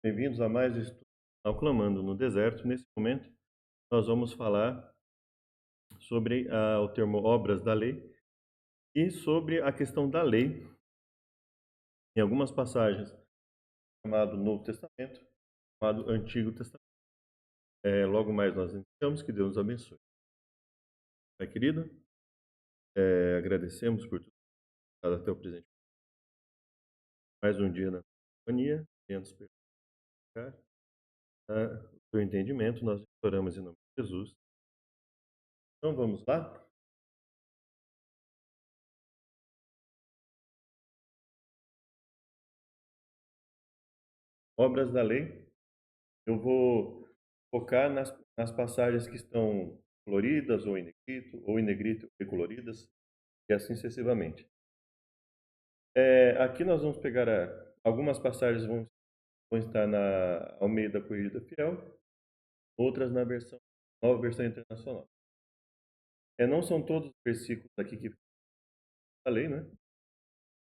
Bem-vindos a mais estudo ao Clamando no Deserto. Nesse momento, nós vamos falar sobre o termo obras da lei e sobre a questão da lei em algumas passagens, chamado Novo Testamento, chamado Antigo Testamento. Logo mais nós iniciamos, que Deus nos abençoe. Pai querido, agradecemos por tudo dado até o presente. Mais um dia na companhia, venha nos perdoar. O teu entendimento, nós oramos em nome de Jesus. Então vamos lá? Obras da lei. Eu vou focar nas passagens que estão coloridas ou em negrito e coloridas, e assim sucessivamente. Aqui nós vamos pegar algumas passagens vão estar na Almeida Corrigida Fiel, outras na nova versão internacional. Não são todos os versículos aqui que falei, né?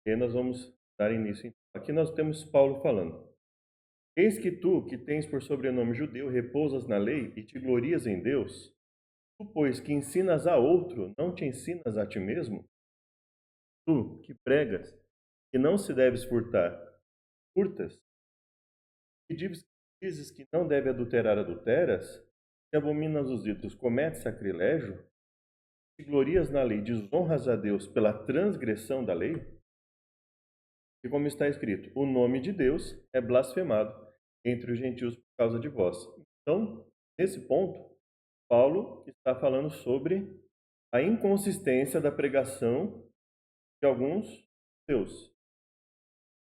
E aí nós vamos dar início. Então. Aqui nós temos Paulo falando: Eis que tu, que tens por sobrenome judeu, repousas na lei e te glorias em Deus. Tu, pois, que ensinas a outro, não te ensinas a ti mesmo? Tu, que pregas, que não se deves furtar, furtas? Que dizes que não deve adulterar, adulteras? Que abominas os ídolos, cometes sacrilégio? Que glorias na lei, desonras a Deus pela transgressão da lei? E como está escrito, o nome de Deus é blasfemado entre os gentios por causa de vós. Então, nesse ponto, Paulo está falando sobre a inconsistência da pregação de alguns judeus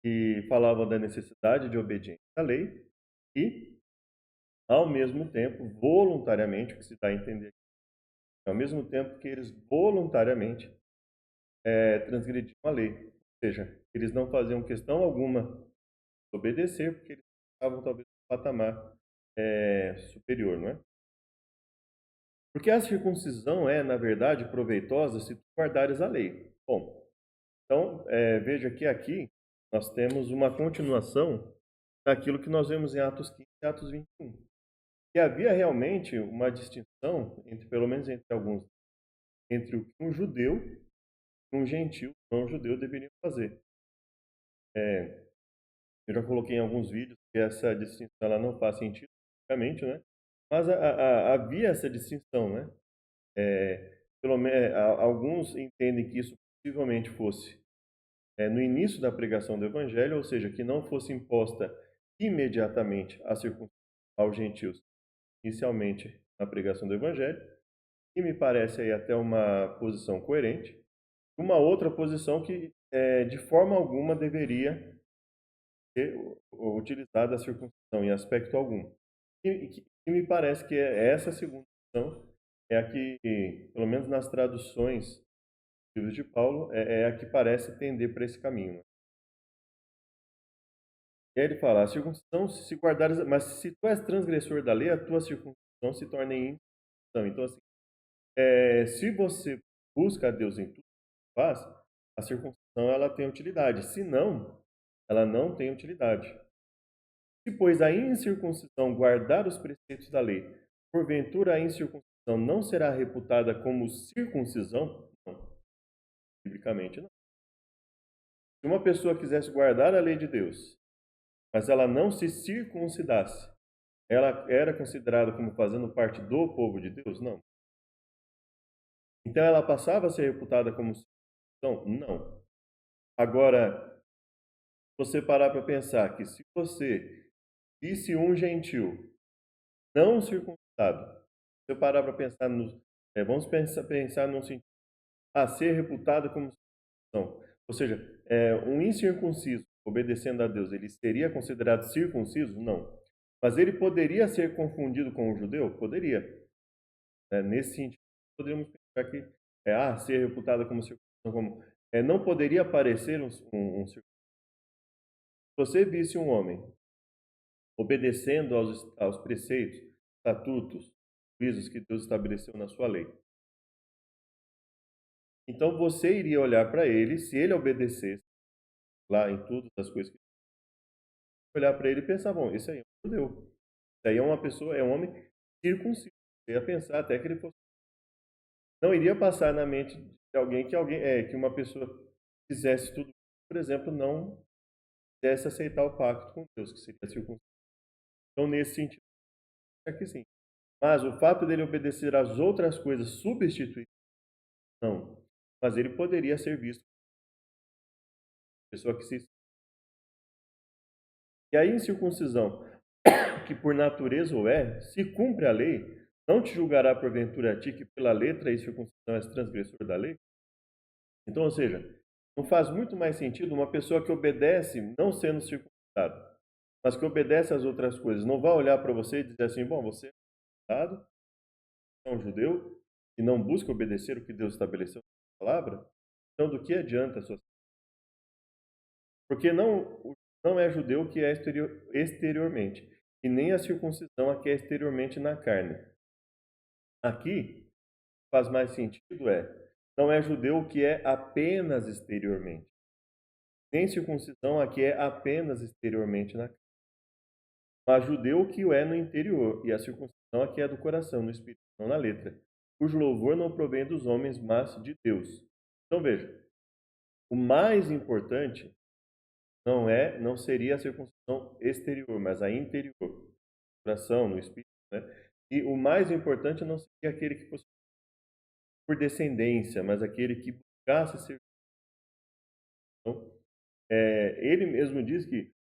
que falavam da necessidade de obediência à lei e, ao mesmo tempo, voluntariamente, o que se dá a entender, ao mesmo tempo que eles voluntariamente transgrediam a lei. Ou seja, eles não faziam questão alguma de obedecer, porque eles estavam talvez no patamar superior, não é? Porque a circuncisão é, na verdade, proveitosa se tu guardares a lei. Bom, então, veja que aqui nós temos uma continuação daquilo que nós vemos em Atos 15 e Atos 21. E havia realmente uma distinção, pelo menos entre alguns, entre o que um judeu e um gentil não judeu deveriam fazer. Eu já coloquei em alguns vídeos que essa distinção ela não faz sentido, basicamente, né? Mas havia essa distinção, né? Pelo menos, alguns entendem que isso possivelmente fosse no início da pregação do Evangelho, ou seja, que não fosse imposta imediatamente a circuncisão aos gentios, inicialmente na pregação do Evangelho, e me parece aí até uma posição coerente. Uma outra posição que, de forma alguma, deveria ser utilizada a circuncisão em aspecto algum. E me parece que essa segunda opção é a que, pelo menos nas traduções dos livros de Paulo, é a que parece tender para esse caminho. Né? E aí ele fala, a circuncisão se guardares, mas se tu és transgressor da lei, a tua circuncisão se torna em incircuncisão. Então, assim, se você busca a Deus em tudo que faz, a circuncisão ela tem utilidade. Se não, ela não tem utilidade. Se, pois, a incircuncisão guardar os preceitos da lei, porventura a incircuncisão não será reputada como circuncisão? Não, biblicamente não. Se uma pessoa quisesse guardar a lei de Deus, mas ela não se circuncidasse, ela era considerada como fazendo parte do povo de Deus? Não. Então ela passava a ser reputada como circuncisão? Não. Agora, você parar para pensar que se você visse um gentil não circuncidado, se eu parar para pensar vamos pensar no sentido, ser reputado como circuncisão. Ou seja, um incircunciso obedecendo a Deus, ele seria considerado circunciso? Não. Mas ele poderia ser confundido com o judeu? Poderia. Nesse sentido, poderíamos pensar que ser reputado como circuncisão, como, não poderia parecer um circuncisão. Se você visse um homem obedecendo aos preceitos, estatutos, juízos que Deus estabeleceu na sua lei, então você iria olhar para ele, se ele obedecesse lá em todas as coisas, olhar para ele e pensar, bom, esse aí é um judeu. Isso aí é uma pessoa, é um homem circunciso. Você ia pensar até que ele fosse. Não iria passar na mente de alguém que uma pessoa fizesse tudo, por exemplo, não quisesse aceitar o pacto com Deus, que seria a circuncisão. Então, nesse sentido, é que sim. Mas o fato dele obedecer às outras coisas substituir, não. Mas ele poderia ser visto como pessoa que se. E aí, em circuncisão, que por natureza o é, se cumpre a lei, não te julgará porventura a ti que pela letra e circuncisão és transgressor da lei? Então, ou seja, não faz muito mais sentido uma pessoa que obedece não sendo circuncidado, mas que obedece às outras coisas. Não vai olhar para você e dizer assim, bom, você é circuncidado, é um judeu, e não busca obedecer o que Deus estabeleceu na palavra, então do que adianta a sua. Porque não é judeu que é exteriormente, e nem a circuncisão a que é exteriormente na carne. Aqui, faz mais sentido não é judeu o que é apenas exteriormente, nem circuncisão a que é apenas exteriormente na carne, mas judeu que o é no interior, e a circuncisão a que é do coração, no espírito, não na letra, cujo louvor não provém dos homens, mas de Deus. Então veja, o mais importante não seria a circuncisão exterior, mas a interior, no coração, no espírito, né? E o mais importante não seria aquele que fosse por descendência, mas aquele que buscasse ser. Então, ele mesmo diz que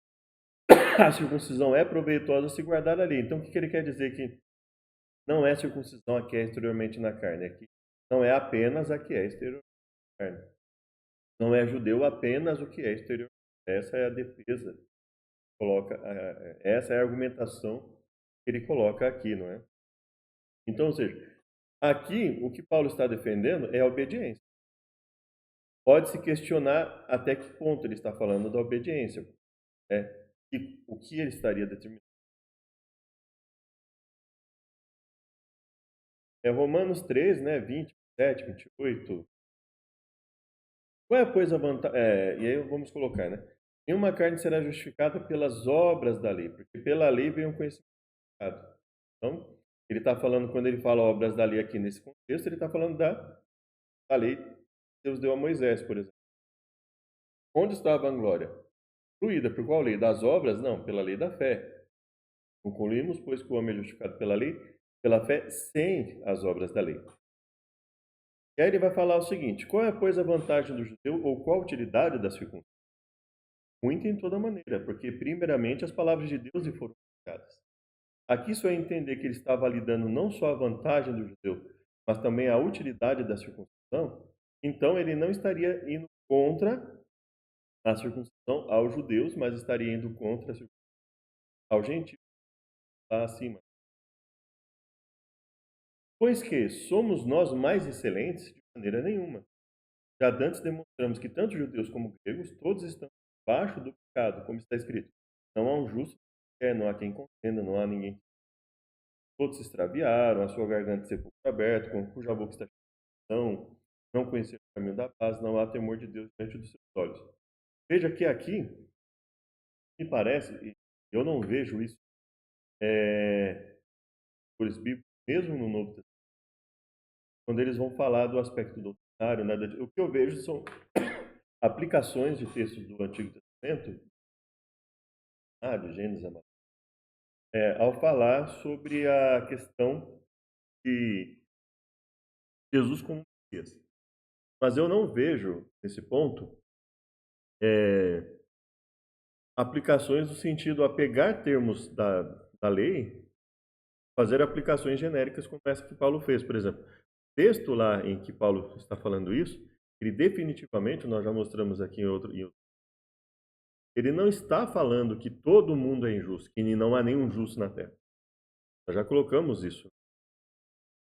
a circuncisão é proveitosa se guardar a lei. Então, o que ele quer dizer? Que não é circuncisão a que é exteriormente na carne, aqui não é apenas a que é exteriormente na carne. Não é judeu apenas o que é exterior. Essa é a defesa, essa é a argumentação que ele coloca aqui, não é? Então, ou seja, aqui o que Paulo está defendendo é a obediência. Pode-se questionar até que ponto ele está falando da obediência, e o que ele estaria determinando. Romanos 3, né, 27, 28. Qual é, pois, a vantagem? E aí vamos colocar, né? Nenhuma carne será justificada pelas obras da lei, porque pela lei vem o conhecimento. Então, ele está falando, quando ele fala obras da lei aqui nesse contexto, ele está falando da lei que Deus deu a Moisés, por exemplo. Onde está a vanglória? Fluída por qual lei? Das obras? Não, pela lei da fé. Concluímos, pois, que o homem é justificado pela lei, pela fé, sem as obras da lei. E aí ele vai falar o seguinte: qual é, pois, a vantagem do judeu ou qual a utilidade da circuncisão? Muito em toda maneira, porque primeiramente as palavras de Deus lhe foram aplicadas. Aqui só é entender que ele está validando não só a vantagem do judeu, mas também a utilidade da circuncisão. Então ele não estaria indo contra a circuncisão aos judeus, mas estaria indo contra a circuncisão aos gentios, lá acima. Pois que somos nós mais excelentes? De maneira nenhuma. Já antes demonstramos que tanto judeus como gregos, todos estão debaixo do pecado, como está escrito. Não há um justo, não há quem contenda, não há ninguém. Todos se extraviaram, a sua garganta sepulcro aberto, com cuja boca está cheia, não conhecer o caminho da paz, não há temor de Deus diante dos seus olhos. Veja que aqui, me parece, e eu não vejo isso por bíblicos, mesmo no Novo Testamento, quando eles vão falar do aspecto doutrinário, o que eu vejo são aplicações de textos do Antigo Testamento, de Gênesis, ao falar sobre a questão de Jesus como Messias. Mas eu não vejo, nesse ponto, aplicações no sentido a pegar termos da lei, fazer aplicações genéricas como essa que Paulo fez, por exemplo. O texto lá em que Paulo está falando isso, ele definitivamente, nós já mostramos aqui em outro, ele não está falando que todo mundo é injusto, que não há nenhum justo na terra. Nós já colocamos isso.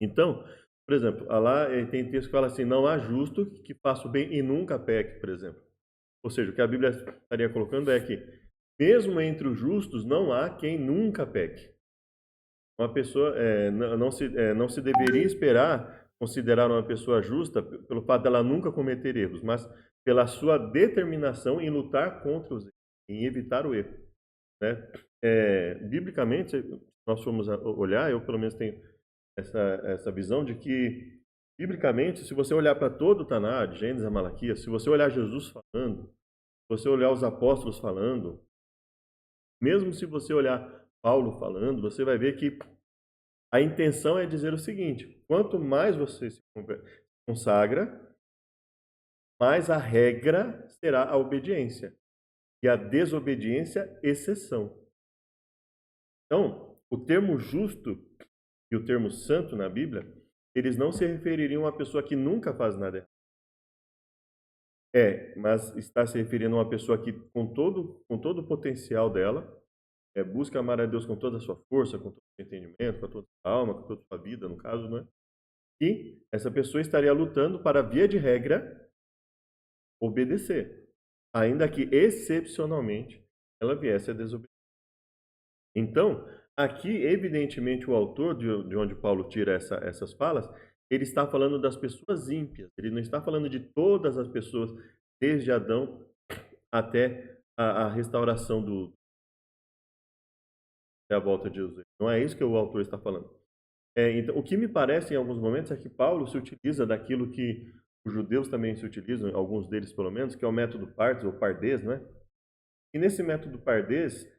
Então, por exemplo, lá tem texto que fala assim, não há justo que faça o bem e nunca peque, por exemplo. Ou seja, o que a Bíblia estaria colocando é que, mesmo entre os justos, não há quem nunca peque. Uma pessoa não se deveria esperar considerar uma pessoa justa pelo fato dela nunca cometer erros, mas pela sua determinação em lutar contra os erros, em evitar o erro. né? Biblicamente, se nós formos olhar, eu pelo menos tenho essa visão de que, biblicamente, se você olhar para todo o Taná, de Gênesis a Malaquias, se você olhar Jesus falando, se você olhar os apóstolos falando, mesmo se você olhar Paulo falando, você vai ver que a intenção é dizer o seguinte: quanto mais você se consagra, mais a regra será a obediência, e a desobediência, exceção. Então, o termo justo e o termo santo na Bíblia, eles não se refeririam a uma pessoa que nunca faz nada errado. Mas está se referindo a uma pessoa que, com todo o potencial dela, busca amar a Deus com toda a sua força, com todo o seu entendimento, com toda a sua alma, com toda a sua vida, no caso, né? E essa pessoa estaria lutando para, via de regra, obedecer, ainda que excepcionalmente ela viesse a desobedecer. Então, aqui, evidentemente, o autor, de onde Paulo tira essas falas, ele está falando das pessoas ímpias, ele não está falando de todas as pessoas, desde Adão até a restauração até a volta de Jesus. Não é isso que o autor está falando. Então, o que me parece em alguns momentos é que Paulo se utiliza daquilo que os judeus também se utilizam, alguns deles pelo menos, que é o método Pardes ou Pardês, né? E nesse método Pardês,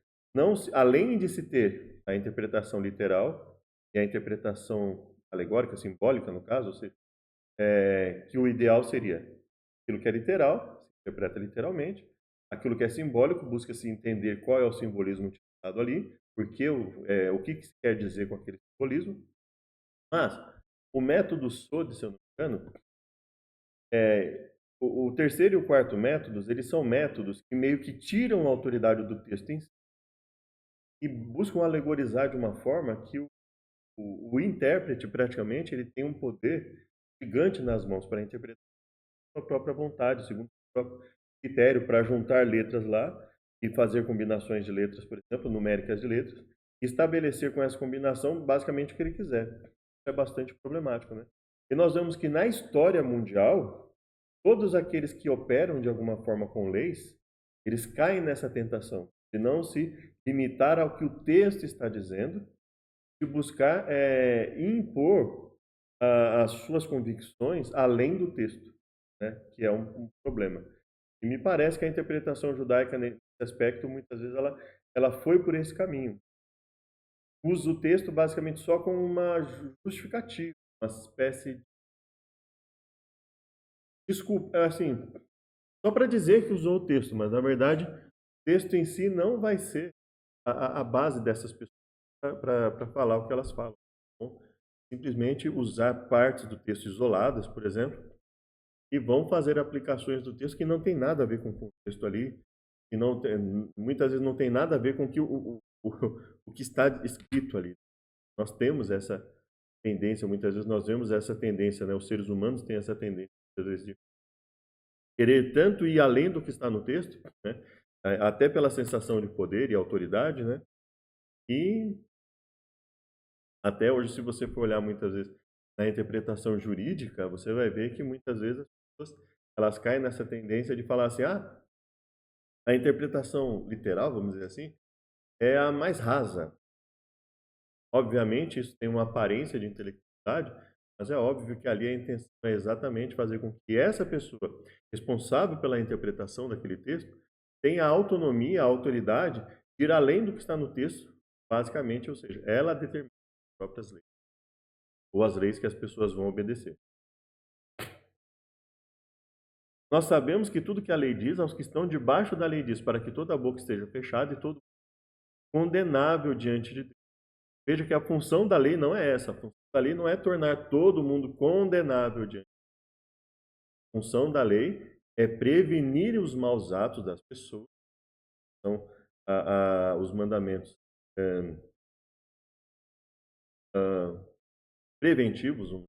além de se ter a interpretação literal e a interpretação alegórica, simbólica, no caso, ou seja, que o ideal seria aquilo que é literal, se interpreta literalmente, aquilo que é simbólico, busca-se entender qual é o simbolismo utilizado ali, porque o que se quer dizer com aquele simbolismo. Mas o método SOD, se eu não me engano, o terceiro e o quarto métodos, eles são métodos que meio que tiram a autoridade do texto em si e buscam alegorizar de uma forma que o intérprete, praticamente, ele tem um poder gigante nas mãos para interpretar a sua própria vontade, segundo o próprio critério, para juntar letras lá e fazer combinações de letras, por exemplo, numéricas de letras, e estabelecer com essa combinação basicamente o que ele quiser. Isso é bastante problemático, né? E nós vemos que na história mundial, todos aqueles que operam de alguma forma com leis, eles caem nessa tentação de não se limitar ao que o texto está dizendo, de buscar impor as suas convicções além do texto, né? Que é um problema. E me parece que a interpretação judaica nesse aspecto, muitas vezes, ela foi por esse caminho. Usa o texto basicamente só como uma justificativa, uma espécie de desculpa, assim, só para dizer que usou o texto, mas na verdade o texto em si não vai ser a base dessas pessoas para falar o que elas falam. Então, simplesmente usar partes do texto isoladas, por exemplo, e vão fazer aplicações do texto que não tem nada a ver com o contexto ali, e não tem, muitas vezes não tem nada a ver com o que está escrito ali. Nós temos essa tendência, muitas vezes nós vemos essa tendência, né? Os seres humanos têm essa tendência, às vezes, de querer tanto ir além do que está no texto, né? Até pela sensação de poder e autoridade, né? E até hoje, se você for olhar muitas vezes na interpretação jurídica, você vai ver que muitas vezes as pessoas elas caem nessa tendência de falar assim, a interpretação literal, vamos dizer assim, é a mais rasa. Obviamente, isso tem uma aparência de intelectualidade, mas é óbvio que ali a intenção é exatamente fazer com que essa pessoa responsável pela interpretação daquele texto tenha a autonomia, a autoridade de ir além do que está no texto, basicamente, ou seja, ela determina as próprias leis, ou as leis que as pessoas vão obedecer. Nós sabemos que tudo que a lei diz, aos que estão debaixo da lei diz, para que toda a boca esteja fechada e todo condenável diante de Deus. Veja que a função da lei não é essa. A função da lei não é tornar todo mundo condenável diante. A função da lei é prevenir os maus atos das pessoas. Então, os mandamentos preventivos. O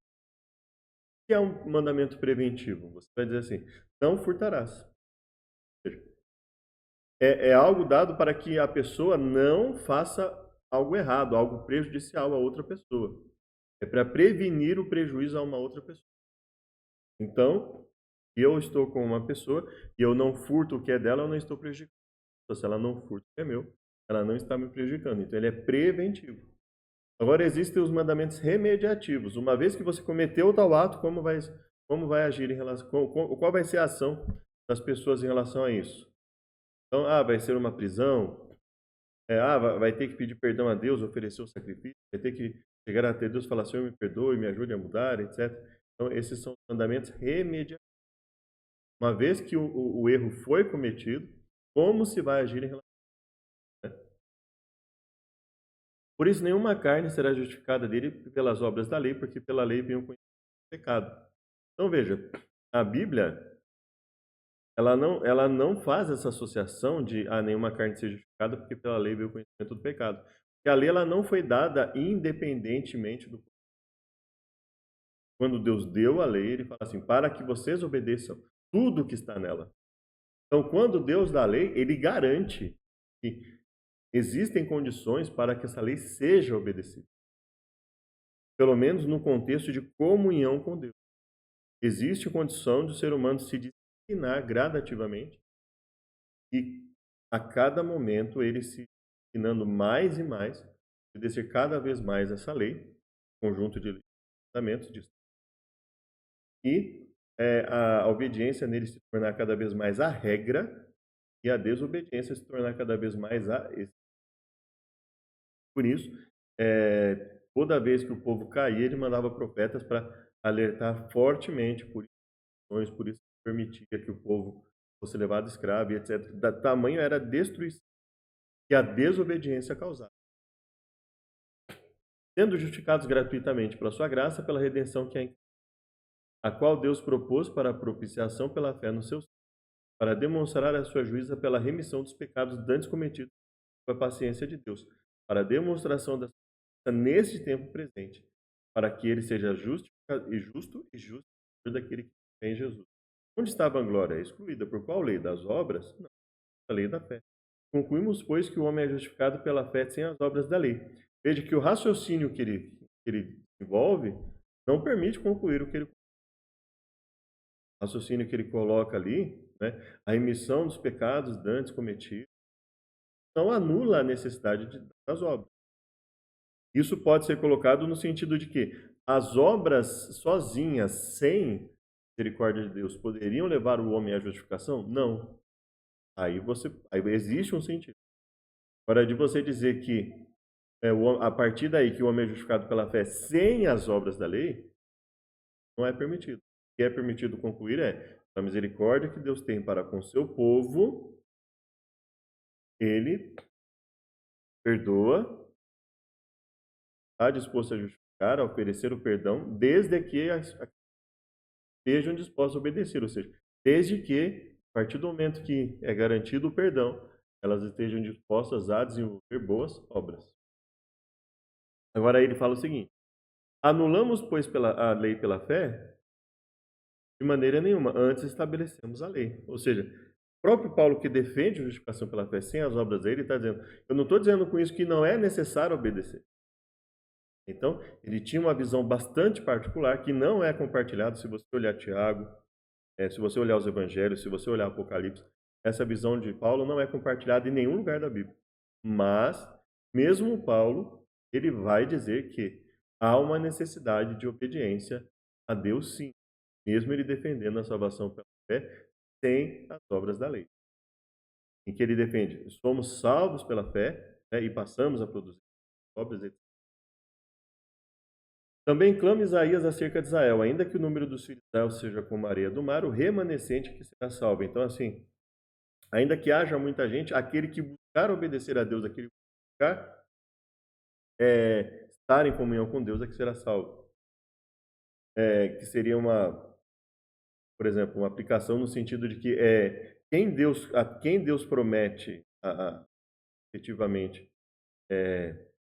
que é um mandamento preventivo? Você vai dizer assim, não furtarás. É algo dado para que a pessoa não faça algo errado, algo prejudicial a outra pessoa. É para prevenir o prejuízo a uma outra pessoa. Então, se eu estou com uma pessoa e eu não furto o que é dela, eu não estou prejudicando. Se ela não furta o que é meu, ela não está me prejudicando. Então, ele é preventivo. Agora, existem os mandamentos remediativos. Uma vez que você cometeu tal ato, como vai agir em relação, qual vai ser a ação das pessoas em relação a isso? Então, vai ser uma prisão, vai ter que pedir perdão a Deus, oferecer o sacrifício, vai ter que chegar até Deus e falar, Senhor, me perdoe, me ajude a mudar, etc. Então, esses são os mandamentos remediativos. Uma vez que o erro foi cometido, como se vai agir em relação a isso? Por isso, nenhuma carne será justificada dele pelas obras da lei, porque pela lei vem o conhecimento do pecado. Então, veja, a Bíblia, ela não faz essa associação de nenhuma carne ser justificada, porque pela lei vem o conhecimento do pecado. Porque a lei ela não foi dada independentemente do. Quando Deus deu a lei, ele fala assim, para que vocês obedeçam tudo que está nela. Então, quando Deus dá a lei, ele garante que existem condições para que essa lei seja obedecida. Pelo menos no contexto de comunhão com Deus. Existe condição de o ser humano se disciplinar gradativamente e a cada momento ele se ensinando mais e mais, obedecer cada vez mais essa lei, conjunto de mandamentos, e a obediência nele se tornar cada vez mais a regra e a desobediência se tornar cada vez mais a exceção. Por isso, toda vez que o povo caía, ele mandava profetas para alertar fortemente por isso permitia que o povo fosse levado escravo, e etc. Da tamanho era a destruição que a desobediência causava. Sendo justificados gratuitamente pela sua graça, pela redenção que é em a qual Deus propôs para a propiciação pela fé no seu Filho, para demonstrar a sua juíza pela remissão dos pecados dantes cometidos com a paciência de Deus, para a demonstração da sua justiça neste tempo presente, para que ele seja justo e justo daquele que tem em Jesus. Onde está a vanglória? Excluída por qual lei? Das obras? Não, a lei da fé. Concluímos, pois, que o homem é justificado pela fé sem as obras da lei. Veja que o raciocínio que ele envolve não permite concluir o que ele raciocínio que ele coloca ali, né, a remissão dos pecados dantes cometidos, não anula a necessidade das obras. Isso pode ser colocado no sentido de que as obras sozinhas, sem misericórdia de Deus, poderiam levar o homem à justificação? Não. Aí existe um sentido. Agora, de você dizer que a partir daí que o homem é justificado pela fé sem as obras da lei, não é permitido. O que é permitido concluir é a misericórdia que Deus tem para com seu povo, ele perdoa, está disposto a justificar, a oferecer o perdão, desde que estejam dispostos a obedecer, ou seja, desde que, a partir do momento que é garantido o perdão, elas estejam dispostas a desenvolver boas obras. Agora ele fala o seguinte, anulamos, pois, a lei pela fé? De maneira nenhuma, antes estabelecemos a lei. Ou seja, o próprio Paulo que defende a justificação pela fé sem as obras dele, está dizendo, eu não estou dizendo com isso que não é necessário obedecer. Então, ele tinha uma visão bastante particular que não é compartilhada se você olhar Tiago, se você olhar os evangelhos, se você olhar Apocalipse. Essa visão de Paulo não é compartilhada em nenhum lugar da Bíblia. Mas, mesmo Paulo, ele vai dizer que há uma necessidade de obediência a Deus, sim, mesmo ele defendendo a salvação pela fé sem as obras da lei. Em que ele defende, somos salvos pela fé, né, e passamos a produzir obras, etc. Também clama Isaías acerca de Israel, ainda que o número dos filhos de Israel seja como a areia do mar, o remanescente que será salvo. Então, assim, ainda que haja muita gente, aquele que buscar obedecer a Deus, aquele que buscar estar em comunhão com Deus é que será salvo. Que seria por exemplo, uma aplicação no sentido de que a quem Deus promete efetivamente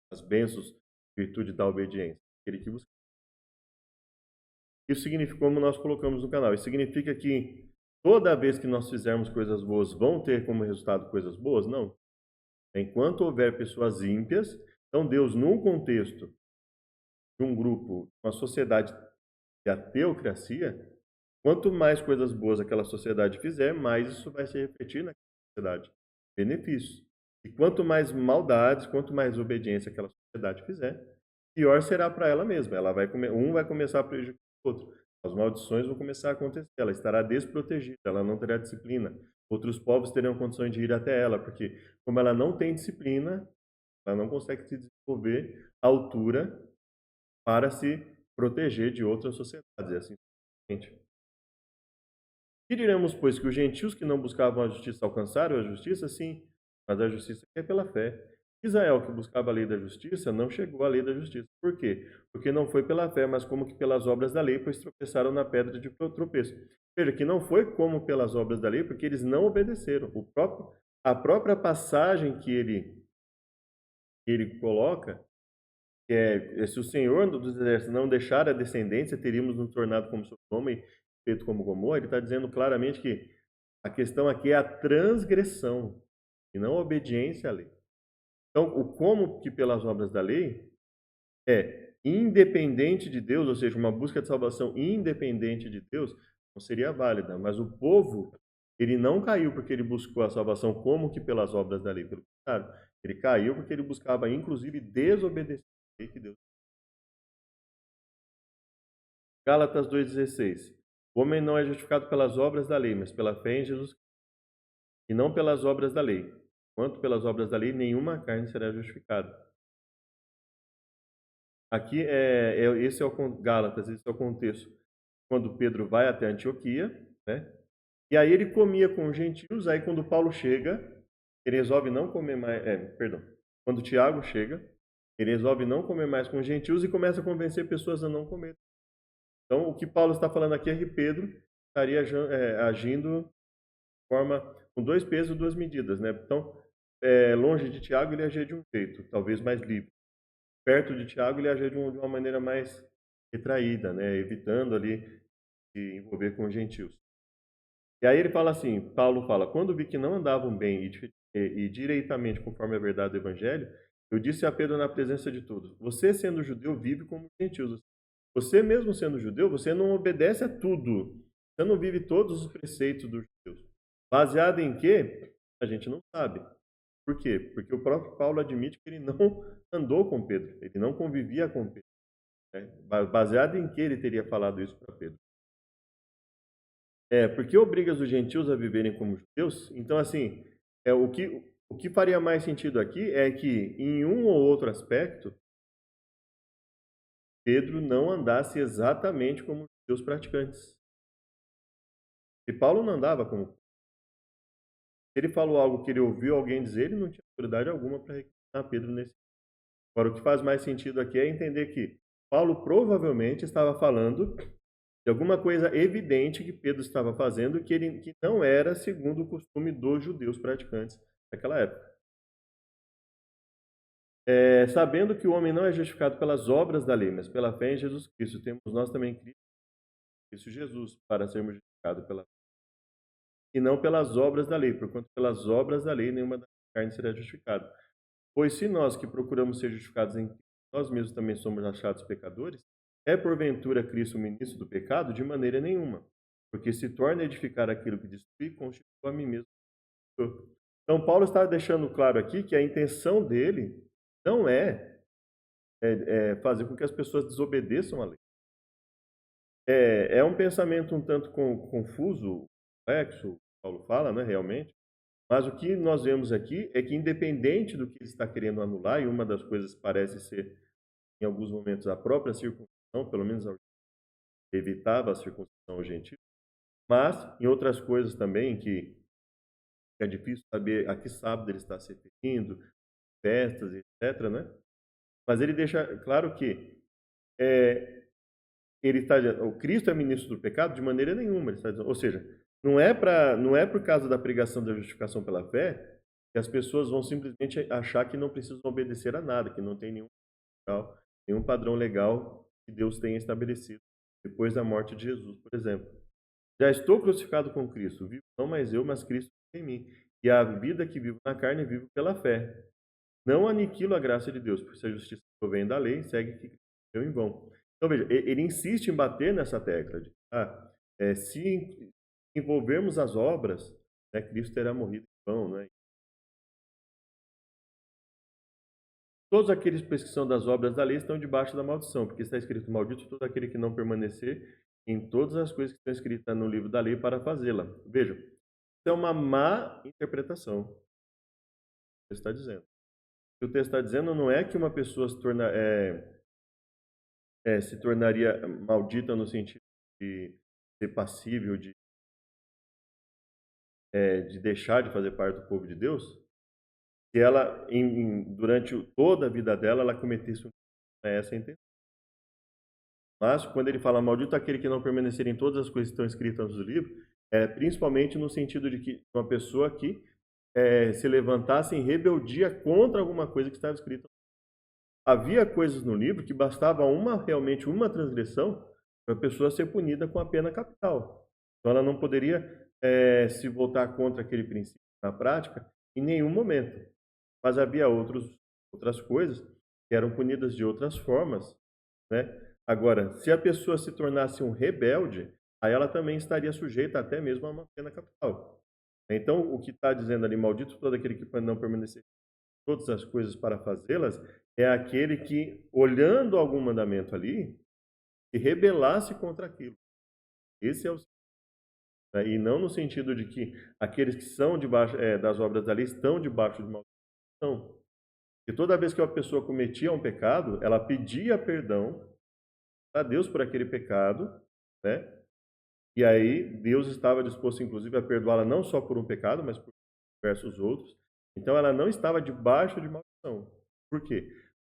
as bênçãos em virtude da obediência. Aquele que busca. Isso significa, como nós colocamos no canal, isso significa que toda vez que nós fizermos coisas boas, vão ter como resultado coisas boas? Não. Enquanto houver pessoas ímpias, então Deus, num contexto de um grupo, uma sociedade de ateocracia, quanto mais coisas boas aquela sociedade fizer, mais isso vai se refletir naquela sociedade. Benefícios. E quanto mais maldades, quanto mais obediência aquela sociedade fizer, pior será para ela mesma. Ela um vai começar a prejudicar o outro. As maldições vão começar a acontecer. Ela estará desprotegida, ela não terá disciplina. Outros povos terão condições de ir até ela, porque como ela não tem disciplina, ela não consegue se desenvolver à altura para se proteger de outras sociedades. E assim sucessivamente. Que diremos, pois, que os gentios que não buscavam a justiça alcançaram a justiça? Sim, mas a justiça que é pela fé. Israel, que buscava a lei da justiça, não chegou à lei da justiça. Por quê? Porque não foi pela fé, mas como que pelas obras da lei, pois tropeçaram na pedra de tropeço. Veja, que não foi como pelas obras da lei, porque eles não obedeceram. A própria passagem que ele coloca, que se o Senhor dos Exércitos não deixar a descendência, teríamos nos tornado como Sodoma e feito como Gomorra. Ele está dizendo claramente que a questão aqui é a transgressão e não a obediência à lei. Então, o como que pelas obras da lei é independente de Deus, ou seja, uma busca de salvação independente de Deus, não seria válida. Mas o povo, ele não caiu porque ele buscou a salvação como que pelas obras da lei. Pelo contrário, ele caiu porque ele buscava, inclusive, desobedecer a lei que Deus. Gálatas 2,16. O homem não é justificado pelas obras da lei, mas pela fé em Jesus Cristo, e não pelas obras da lei. Quanto pelas obras da lei, nenhuma carne será justificada. Aqui esse é o Gálatas, esse é o contexto. Quando Pedro vai até Antioquia, né? E aí ele comia com os gentios, aí quando Paulo chega, ele resolve não comer mais, perdão, quando Tiago chega, ele resolve não comer mais com os gentios e começa a convencer pessoas a não comer. Então, o que Paulo está falando aqui é que Pedro estaria agindo de forma com dois pesos e duas medidas, né? Então, longe de Tiago, ele agia de um jeito, talvez mais livre. Perto de Tiago, ele agia de uma maneira mais retraída, né? Evitando ali se envolver com os gentios. E aí ele fala assim, Paulo fala, quando vi que não andavam bem e direitamente conforme a verdade do evangelho, eu disse a Pedro na presença de todos, você sendo judeu vive como gentios. Você mesmo sendo judeu, você não obedece a tudo. Você não vive todos os preceitos dos judeus. Baseado em quê? A gente não sabe. Por quê? Porque o próprio Paulo admite que ele não andou com Pedro, ele não convivia com Pedro. Né? Baseado em que ele teria falado isso para Pedro? Porque obrigas os gentios a viverem como judeus? Então, assim, o que faria mais sentido aqui é que, em um ou outro aspecto, Pedro não andasse exatamente como os judeus praticantes. E Paulo não andava como. Se ele falou algo que ele ouviu alguém dizer, ele não tinha autoridade alguma para recriminar Pedro nesse. Agora, o que faz mais sentido aqui é entender que Paulo provavelmente estava falando de alguma coisa evidente que Pedro estava fazendo que não era segundo o costume dos judeus praticantes daquela época. Sabendo que o homem não é justificado pelas obras da lei, mas pela fé em Jesus Cristo, temos nós também Cristo Jesus para sermos justificados pela fé, e não pelas obras da lei, porquanto pelas obras da lei nenhuma da carne será justificada. Pois se nós que procuramos ser justificados em Cristo, nós mesmos também somos achados pecadores, é porventura Cristo o ministro do pecado? De maneira nenhuma, porque se torna a edificar aquilo que destrui, constitua a mim mesmo. Então, Paulo está deixando claro aqui que a intenção dele não fazer com que as pessoas desobedeçam a lei. É um pensamento um tanto confuso, complexo, Paulo fala, né, realmente, mas o que nós vemos aqui é que, independente do que ele está querendo anular, e uma das coisas parece ser, em alguns momentos, a própria circuncisão, pelo menos evitava a circuncisão aos gentios, mas em outras coisas também, que é difícil saber a que sábado ele está se referindo, festas, etc., né? Mas ele deixa claro que ele está dizendo, o Cristo é ministro do pecado de maneira nenhuma, ele está dizendo, ou seja, não é por causa da pregação da justificação pela fé que as pessoas vão simplesmente achar que não precisam obedecer a nada, que não tem nenhum padrão legal que Deus tenha estabelecido depois da morte de Jesus, por exemplo. Já estou crucificado com Cristo, vivo não mais eu, mas Cristo em mim. E a vida que vivo na carne, vivo pela fé. Não aniquilo a graça de Deus, porque se a justiça provém da lei, segue que Cristo morreu em vão. Então, veja, ele insiste em bater nessa tecla de se envolvermos as obras, né, Cristo terá morrido em vão. Né? Todos aqueles pois, que são das obras da lei estão debaixo da maldição, porque está escrito: maldito todo aquele que não permanecer em todas as coisas que estão escritas no livro da lei para fazê-la. Vejam, isso é uma má interpretação, o texto está dizendo. O que o texto está dizendo não é que uma pessoa se tornaria maldita no sentido de ser passível de deixar de fazer parte do povo de Deus, se ela, durante toda a vida dela, ela cometesse um crime. Não é essa a intenção. Mas, quando ele fala maldito aquele que não permanecer em todas as coisas que estão escritas no livro, é principalmente no sentido de que uma pessoa que se levantasse em rebeldia contra alguma coisa que estava escrita. Havia coisas no livro que bastava realmente uma transgressão para a pessoa ser punida com a pena capital. Então, ela não poderia se voltar contra aquele princípio na prática em nenhum momento. Mas havia outras coisas que eram punidas de outras formas, né? Agora, se a pessoa se tornasse um rebelde, aí ela também estaria sujeita até mesmo a uma pena capital. Então, o que está dizendo ali, maldito todo aquele que não permanecer em todas as coisas para fazê-las, é aquele que, olhando algum mandamento ali, se rebelasse contra aquilo. Esse é o né? E não no sentido de que aqueles que são debaixo das obras da lei estão debaixo de maldição. E toda vez que uma pessoa cometia um pecado, ela pedia perdão a Deus por aquele pecado, né? E aí Deus estava disposto, inclusive, a perdoá-la não só por um pecado, mas por diversos outros. Então ela não estava debaixo de maldição. Por quê?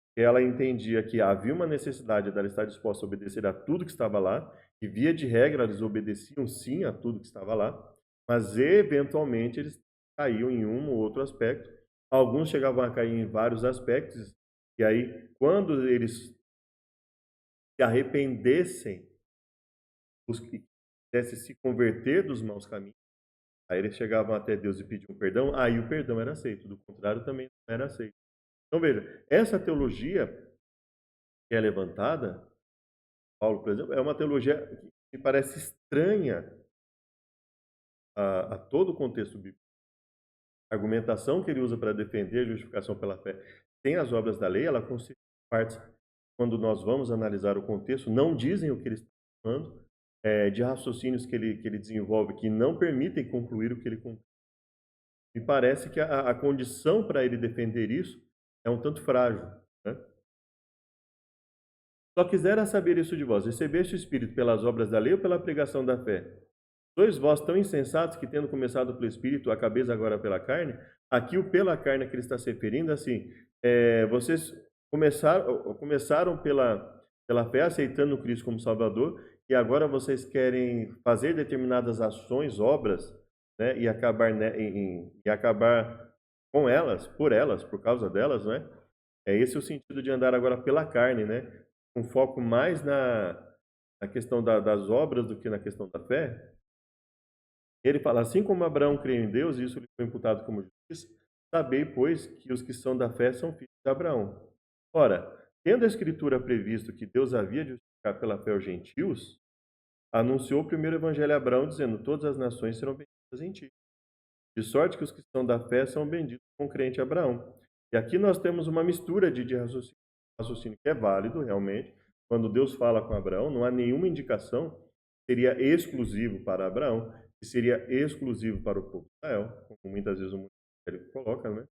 Porque ela entendia que havia uma necessidade dela estar disposta a obedecer a tudo que estava lá, e via de regra eles obedeciam sim a tudo que estava lá, mas eventualmente eles caíam em um ou outro aspecto. Alguns chegavam a cair em vários aspectos, e aí quando eles se arrependessem, os que quisessem se converter dos maus caminhos, aí eles chegavam até Deus e pediam perdão, aí o perdão era aceito, do contrário também não era aceito. Então veja, essa teologia que é levantada, Paulo, por exemplo, é uma teologia que me parece estranha a todo o contexto bíblico. A argumentação que ele usa para defender a justificação pela fé sem as obras da lei, ela consiste em partes, quando nós vamos analisar o contexto, não dizem o que ele está falando, de raciocínios que ele desenvolve que não permitem concluir o que ele conclui. Me parece que a condição para ele defender isso é um tanto frágil, né? Só quisera saber isso de vós: recebeste o Espírito pelas obras da lei ou pela pregação da fé? Sois vós tão insensatos que, tendo começado pelo Espírito, acabeis agora pela carne? Aqui o pela carne que ele está se referindo, assim, vocês começaram pela fé, aceitando Cristo como Salvador, e agora vocês querem fazer determinadas ações, obras, né, e acabar, e acabar com elas, por causa delas, né? É esse o sentido de andar agora pela carne, né? Com foco mais na questão das obras do que na questão da fé. Ele fala: assim como Abraão creu em Deus, e isso lhe foi imputado como justiça, sabei, pois, que os que são da fé são filhos de Abraão. Ora, tendo a Escritura previsto que Deus havia de justificar pela fé os gentios, anunciou o primeiro evangelho a Abraão, dizendo: todas as nações serão benditas em ti. De sorte que os que são da fé são benditos com o crente Abraão. E aqui nós temos uma mistura de raciocínio que é válido, realmente. Quando Deus fala com Abraão, não há nenhuma indicação que seria exclusivo para Abraão, que seria exclusivo para o povo de Israel, como muitas vezes o mundo coloca, né?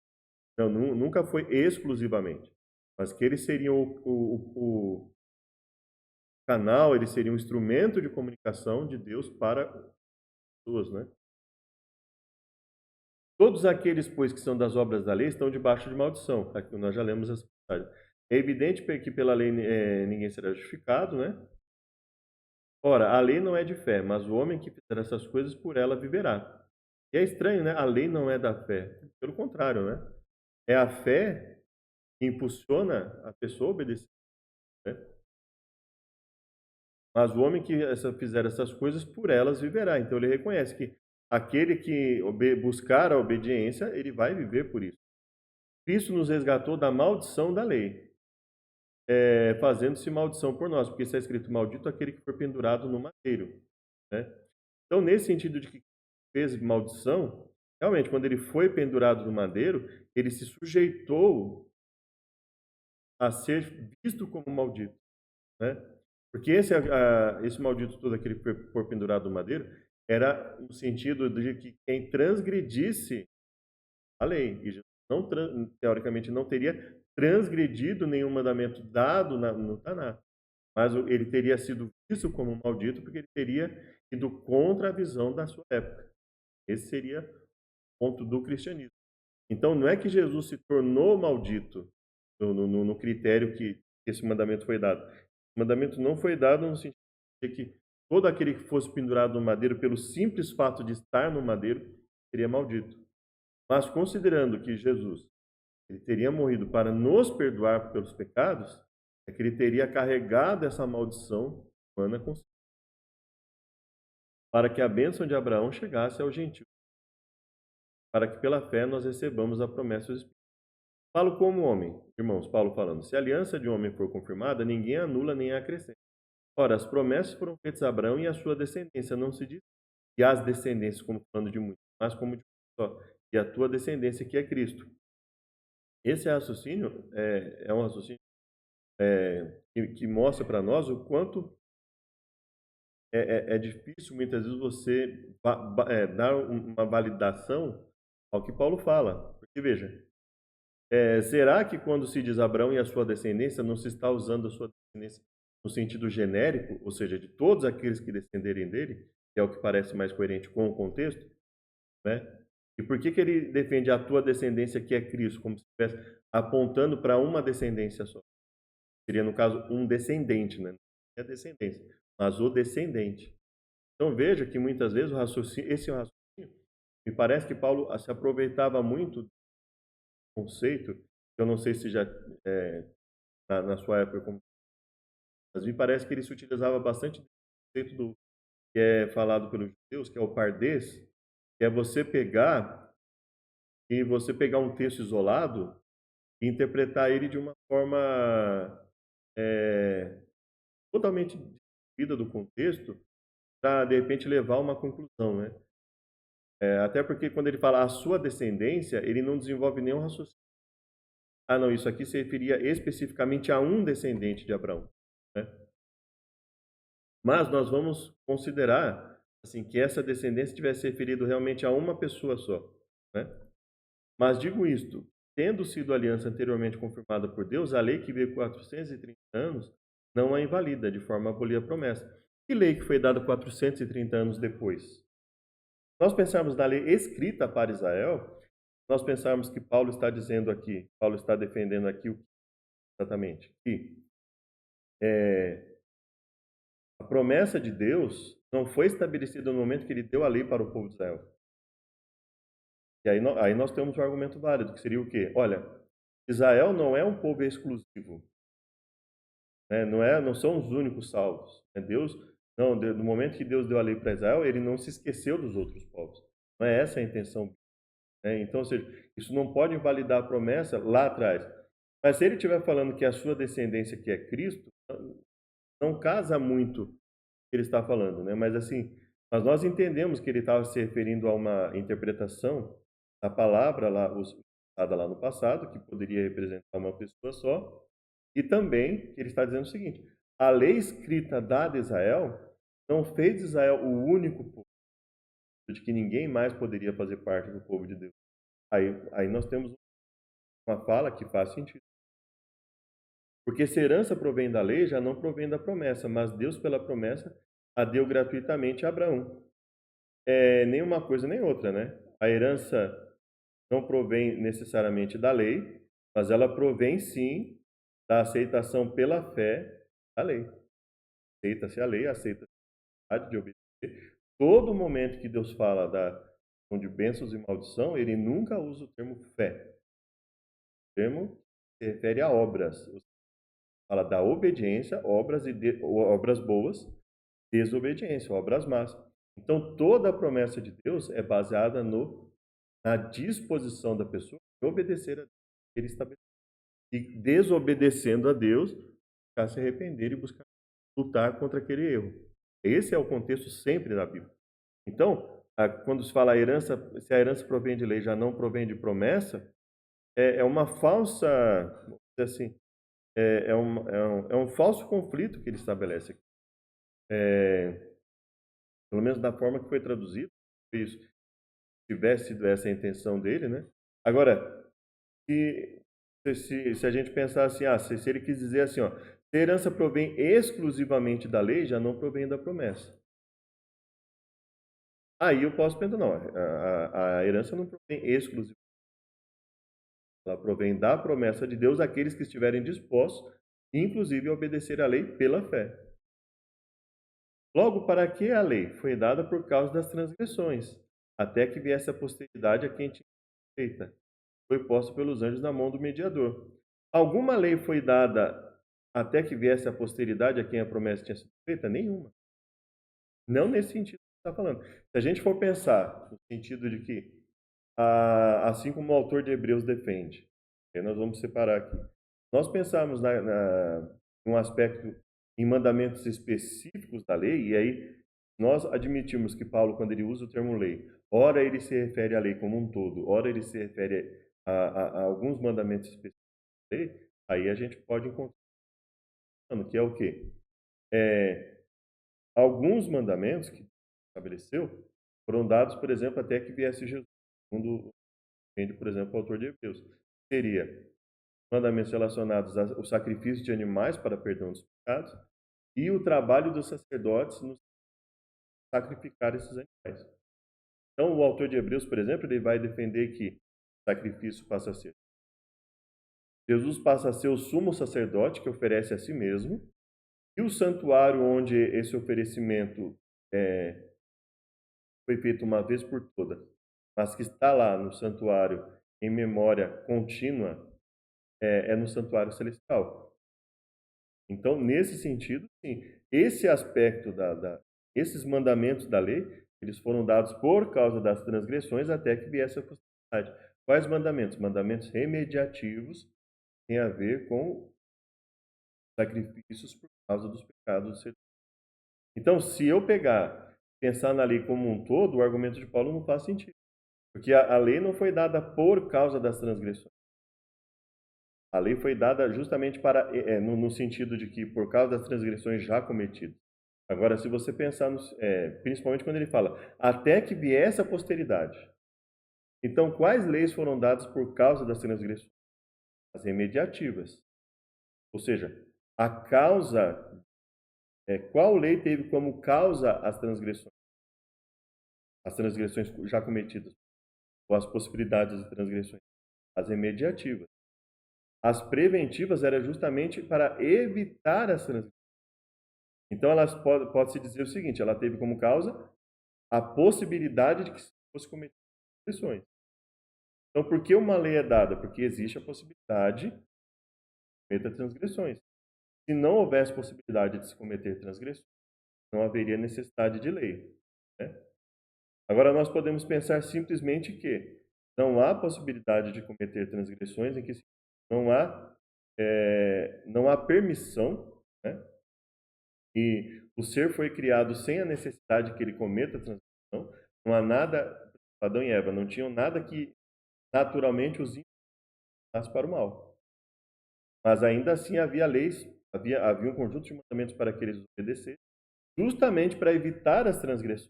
Não, nunca foi exclusivamente, mas que eles seriam o canal, eles seriam um instrumento de comunicação de Deus para as pessoas, né? Todos aqueles, pois, que são das obras da lei estão debaixo de maldição. Aqui nós já lemos essa passagem. É evidente que pela lei ninguém será justificado, né? Ora, a lei não é de fé, mas o homem que fizer essas coisas por ela viverá. E é estranho, né? A lei não é da fé. Pelo contrário, né? É a fé que impulsiona a pessoa a obedecer, né? Mas o homem que fizer essas coisas por elas viverá. Então ele reconhece que aquele que buscar a obediência, ele vai viver por isso. Cristo nos resgatou da maldição da lei, fazendo-se maldição por nós, porque está escrito: maldito aquele que for pendurado no madeiro, né? Então, nesse sentido de que fez maldição, realmente, quando ele foi pendurado no madeiro, ele se sujeitou a ser visto como maldito, né? Porque esse maldito todo, aquele que foi pendurado no madeiro, era no sentido de que quem transgredisse a lei, e Jesus não, teoricamente não teria transgredido nenhum mandamento dado no Taná, mas ele teria sido visto como maldito porque ele teria ido contra a visão da sua época. Esse seria o ponto do cristianismo. Então, não é que Jesus se tornou maldito no critério que esse mandamento foi dado. O mandamento não foi dado no sentido de que todo aquele que fosse pendurado no madeiro, pelo simples fato de estar no madeiro, seria maldito. Mas considerando que Jesus ele teria morrido para nos perdoar pelos pecados, é que ele teria carregado essa maldição humana consigo, para que a bênção de Abraão chegasse aos gentios, para que pela fé nós recebamos a promessa do Espírito. Falo como homem, irmãos, Paulo falando, se a aliança de um homem for confirmada, ninguém anula nem acrescenta. Ora, as promessas foram feitas a Abraão e a sua descendência, não se diz, e as descendências, como falando de muitos, mas como de um só, e a tua descendência, que é Cristo. Esse raciocínio é um raciocínio que mostra para nós o quanto é difícil, muitas vezes, você dar uma validação ao que Paulo fala. Porque, veja, será que quando se diz Abraão e a sua descendência, não se está usando a sua descendência no sentido genérico, ou seja, de todos aqueles que descenderem dele, que é o que parece mais coerente com o contexto, né? E por que ele defende a tua descendência, que é Cristo, como se estivesse apontando para uma descendência só? Seria, no caso, um descendente, né? Não é descendência, mas o descendente. Então veja que muitas vezes esse raciocínio, me parece que Paulo se aproveitava muito do conceito, eu não sei se já na sua época, mas me parece que ele se utilizava bastante do conceito do que é falado pelos judeus, que é o pardês, que é você pegar um texto isolado e interpretar ele de uma forma totalmente desvida do contexto para, de repente, levar a uma conclusão, né? Até porque quando ele fala a sua descendência, ele não desenvolve nenhum raciocínio. Ah, não, isso aqui se referia especificamente a um descendente de Abraão, né? Mas nós vamos considerar assim que essa descendência tivesse referido realmente a uma pessoa só, né? Mas digo isto, tendo sido a aliança anteriormente confirmada por Deus, a lei que veio 430 anos não a invalida de forma a abolir a promessa. Que lei que foi dada 430 anos depois? Nós pensarmos na lei escrita para Israel, nós pensarmos que Paulo está dizendo aqui, Paulo está defendendo aqui exatamente que a promessa de Deus não foi estabelecida no momento que ele deu a lei para o povo de Israel. E aí nós temos um argumento válido, que seria o quê? Olha, Israel não é um povo exclusivo, né? Não são os únicos salvos. Né? No momento que Deus deu a lei para Israel, ele não se esqueceu dos outros povos. Não é essa a intenção. Né? Então, ou seja, isso não pode invalidar a promessa lá atrás. Mas se ele estiver falando que a sua descendência, que é Cristo, não casa muito o que ele está falando, né? Mas nós entendemos que ele estava se referindo a uma interpretação da palavra lá, usada lá no passado, que poderia representar uma pessoa só, e também que ele está dizendo o seguinte: a lei escrita dada a Israel não fez Israel o único povo, de que ninguém mais poderia fazer parte do povo de Deus. Aí nós temos uma fala que faz sentido. Porque se a herança provém da lei, já não provém da promessa, mas Deus, pela promessa, a deu gratuitamente a Abraão. Nem uma coisa nem outra, né? A herança não provém necessariamente da lei, mas ela provém sim da aceitação pela fé da lei. Aceita-se a lei, aceita-se a vontade de obedecer. Todo momento que Deus fala de bênçãos e maldição, ele nunca usa o termo fé. O termo se refere a obras. Fala da obediência, obras boas, desobediência, obras más. Então, toda a promessa de Deus é baseada na disposição da pessoa de obedecer a Deus que ele estabeleceu. E desobedecendo a Deus, buscar se arrepender e buscar lutar contra aquele erro. Esse é o contexto sempre da Bíblia. Então, quando se fala se a herança provém de lei, já não provém de promessa, é uma falsa, vamos dizer assim, é um falso conflito que ele estabelece aqui. Pelo menos da forma que foi traduzido, isso tivesse sido essa a intenção dele, né? Agora, se a gente pensar assim, se ele quis dizer assim, ó, se a herança provém exclusivamente da lei, já não provém da promessa. Aí eu posso pensar, não, a herança não provém exclusivamente, ela provém da promessa de Deus àqueles que estiverem dispostos, inclusive a obedecer à lei pela fé. Logo, para que a lei? Foi dada por causa das transgressões, até que viesse a posteridade a quem tinha feita. Foi posta pelos anjos na mão do mediador. Alguma lei foi dada até que viesse a posteridade a quem a promessa tinha sido feita? Nenhuma. Não nesse sentido que você está falando. Se a gente for pensar no sentido de que, assim como o autor de Hebreus defende, nós vamos separar aqui. Nós pensarmos num aspecto em mandamentos específicos da lei, e aí nós admitimos que Paulo, quando ele usa o termo lei, ora ele se refere à lei como um todo, ora ele se refere a alguns mandamentos específicos da lei, aí a gente pode encontrar que é o quê? Alguns mandamentos que estabeleceu foram dados, por exemplo, até que viesse Jesus, segundo entende, por exemplo, o autor de Hebreus. Seria mandamentos relacionados ao sacrifício de animais para perdão dos pecados e o trabalho dos sacerdotes no sacrificar esses animais. Então, o autor de Hebreus, por exemplo, ele vai defender que o sacrifício passa a ser Jesus passa a ser o sumo sacerdote que oferece a si mesmo, e o santuário onde esse oferecimento foi feito uma vez por todas, mas que está lá no santuário em memória contínua, é no santuário celestial. Então, nesse sentido, sim, esse aspecto esses mandamentos da lei, eles foram dados por causa das transgressões até que viesse a posteridade. Quais mandamentos? Mandamentos remediativos, tem a ver com sacrifícios por causa dos pecados do ser. Então, se eu pensar na lei como um todo, o argumento de Paulo não faz sentido. Porque a lei não foi dada por causa das transgressões. A lei foi dada justamente no sentido de que por causa das transgressões já cometidas. Agora, se você pensar, principalmente quando ele fala, até que viesse a posteridade. Então, quais leis foram dadas por causa das transgressões? As remediativas. Ou seja, a causa, qual lei teve como causa as transgressões? As transgressões já cometidas, ou as possibilidades de transgressões? As remediativas. As preventivas era justamente para evitar as transgressões. Então, pode-se dizer o seguinte, ela teve como causa a possibilidade de que fosse cometidas transgressões. Então, por que uma lei é dada? Porque existe a possibilidade de cometer transgressões. Se não houvesse possibilidade de se cometer transgressões, não haveria necessidade de lei. Né? Agora, nós podemos pensar simplesmente que não há possibilidade de cometer transgressões, em que não há permissão, né? E o ser foi criado sem a necessidade que ele cometa transgressão. Não há nada, Adão e Eva não tinham nada que naturalmente os inclinasse para o mal. Mas ainda assim havia leis, havia um conjunto de mandamentos para que eles obedecessem, justamente para evitar as transgressões.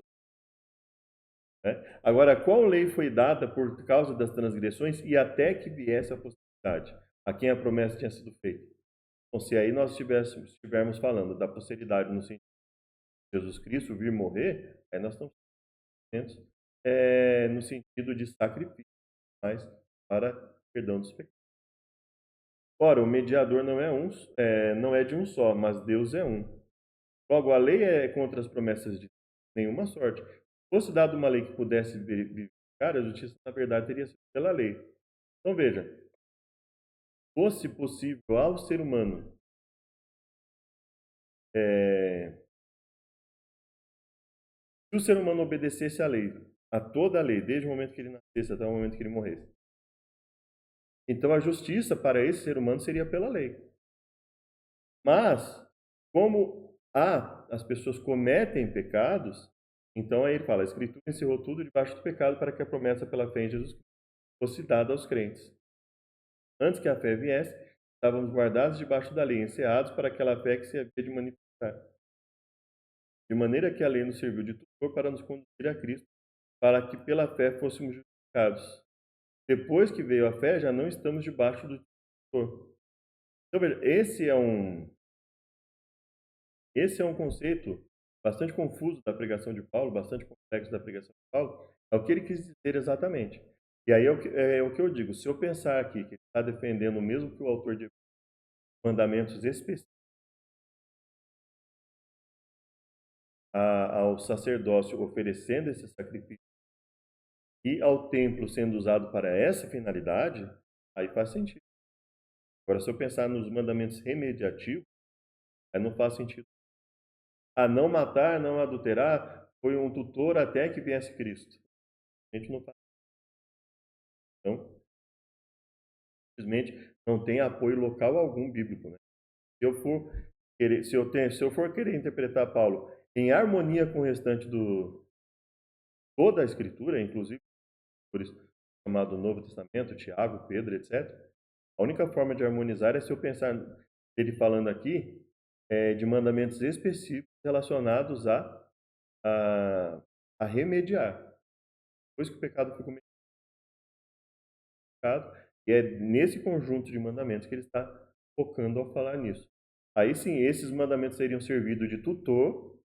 Né? Agora, qual lei foi dada por causa das transgressões e até que viesse a posteridade, a quem a promessa tinha sido feita? Então, se aí nós estivermos falando da posteridade no sentido de Jesus Cristo vir morrer, aí nós estamos no sentido de sacrifício, mas para perdão dos pecados. Ora, o mediador não é de um só, mas Deus é um. Logo, a lei é contra as promessas de nenhuma sorte. Se fosse dada uma lei que pudesse verificar, a justiça, na verdade, teria sido pela lei. Então, veja, fosse possível ao ser humano se o ser humano obedecesse à lei, a toda a lei, desde o momento que ele nascesse até o momento que ele morresse, então a justiça para esse ser humano seria pela lei. Mas, como as pessoas cometem pecados, então aí ele fala, a Escritura encerrou tudo debaixo do pecado para que a promessa pela fé em Jesus fosse dada aos crentes. Antes que a fé viesse, estávamos guardados debaixo da lei, encerrados para aquela fé que se havia de manifestar. De maneira que a lei nos serviu de tutor para nos conduzir a Cristo, para que pela fé fôssemos justificados. Depois que veio a fé, já não estamos debaixo do tutor. Então, veja, esse é um conceito bastante confuso da pregação de Paulo, bastante complexo da pregação de Paulo. É o que ele quis dizer exatamente. E aí é o que eu digo. Se eu pensar aqui que ele está defendendo o mesmo que o autor de mandamentos específicos ao sacerdócio oferecendo esse sacrifício e ao templo sendo usado para essa finalidade, aí faz sentido. Agora, se eu pensar nos mandamentos remediativos, aí não faz sentido. A não matar, não adulterar, foi um tutor até que viesse Cristo. A gente não faz. Então, simplesmente não tem apoio local algum bíblico, né? Se eu for querer interpretar Paulo em harmonia com o restante do toda a Escritura, inclusive por isso chamado Novo Testamento, Tiago, Pedro, etc. A única forma de harmonizar é se eu pensar ele falando aqui de mandamentos específicos relacionados a, a remediar. Depois que o pecado foi cometido, e é nesse conjunto de mandamentos que ele está focando ao falar nisso. Aí sim, esses mandamentos seriam servidos de tutor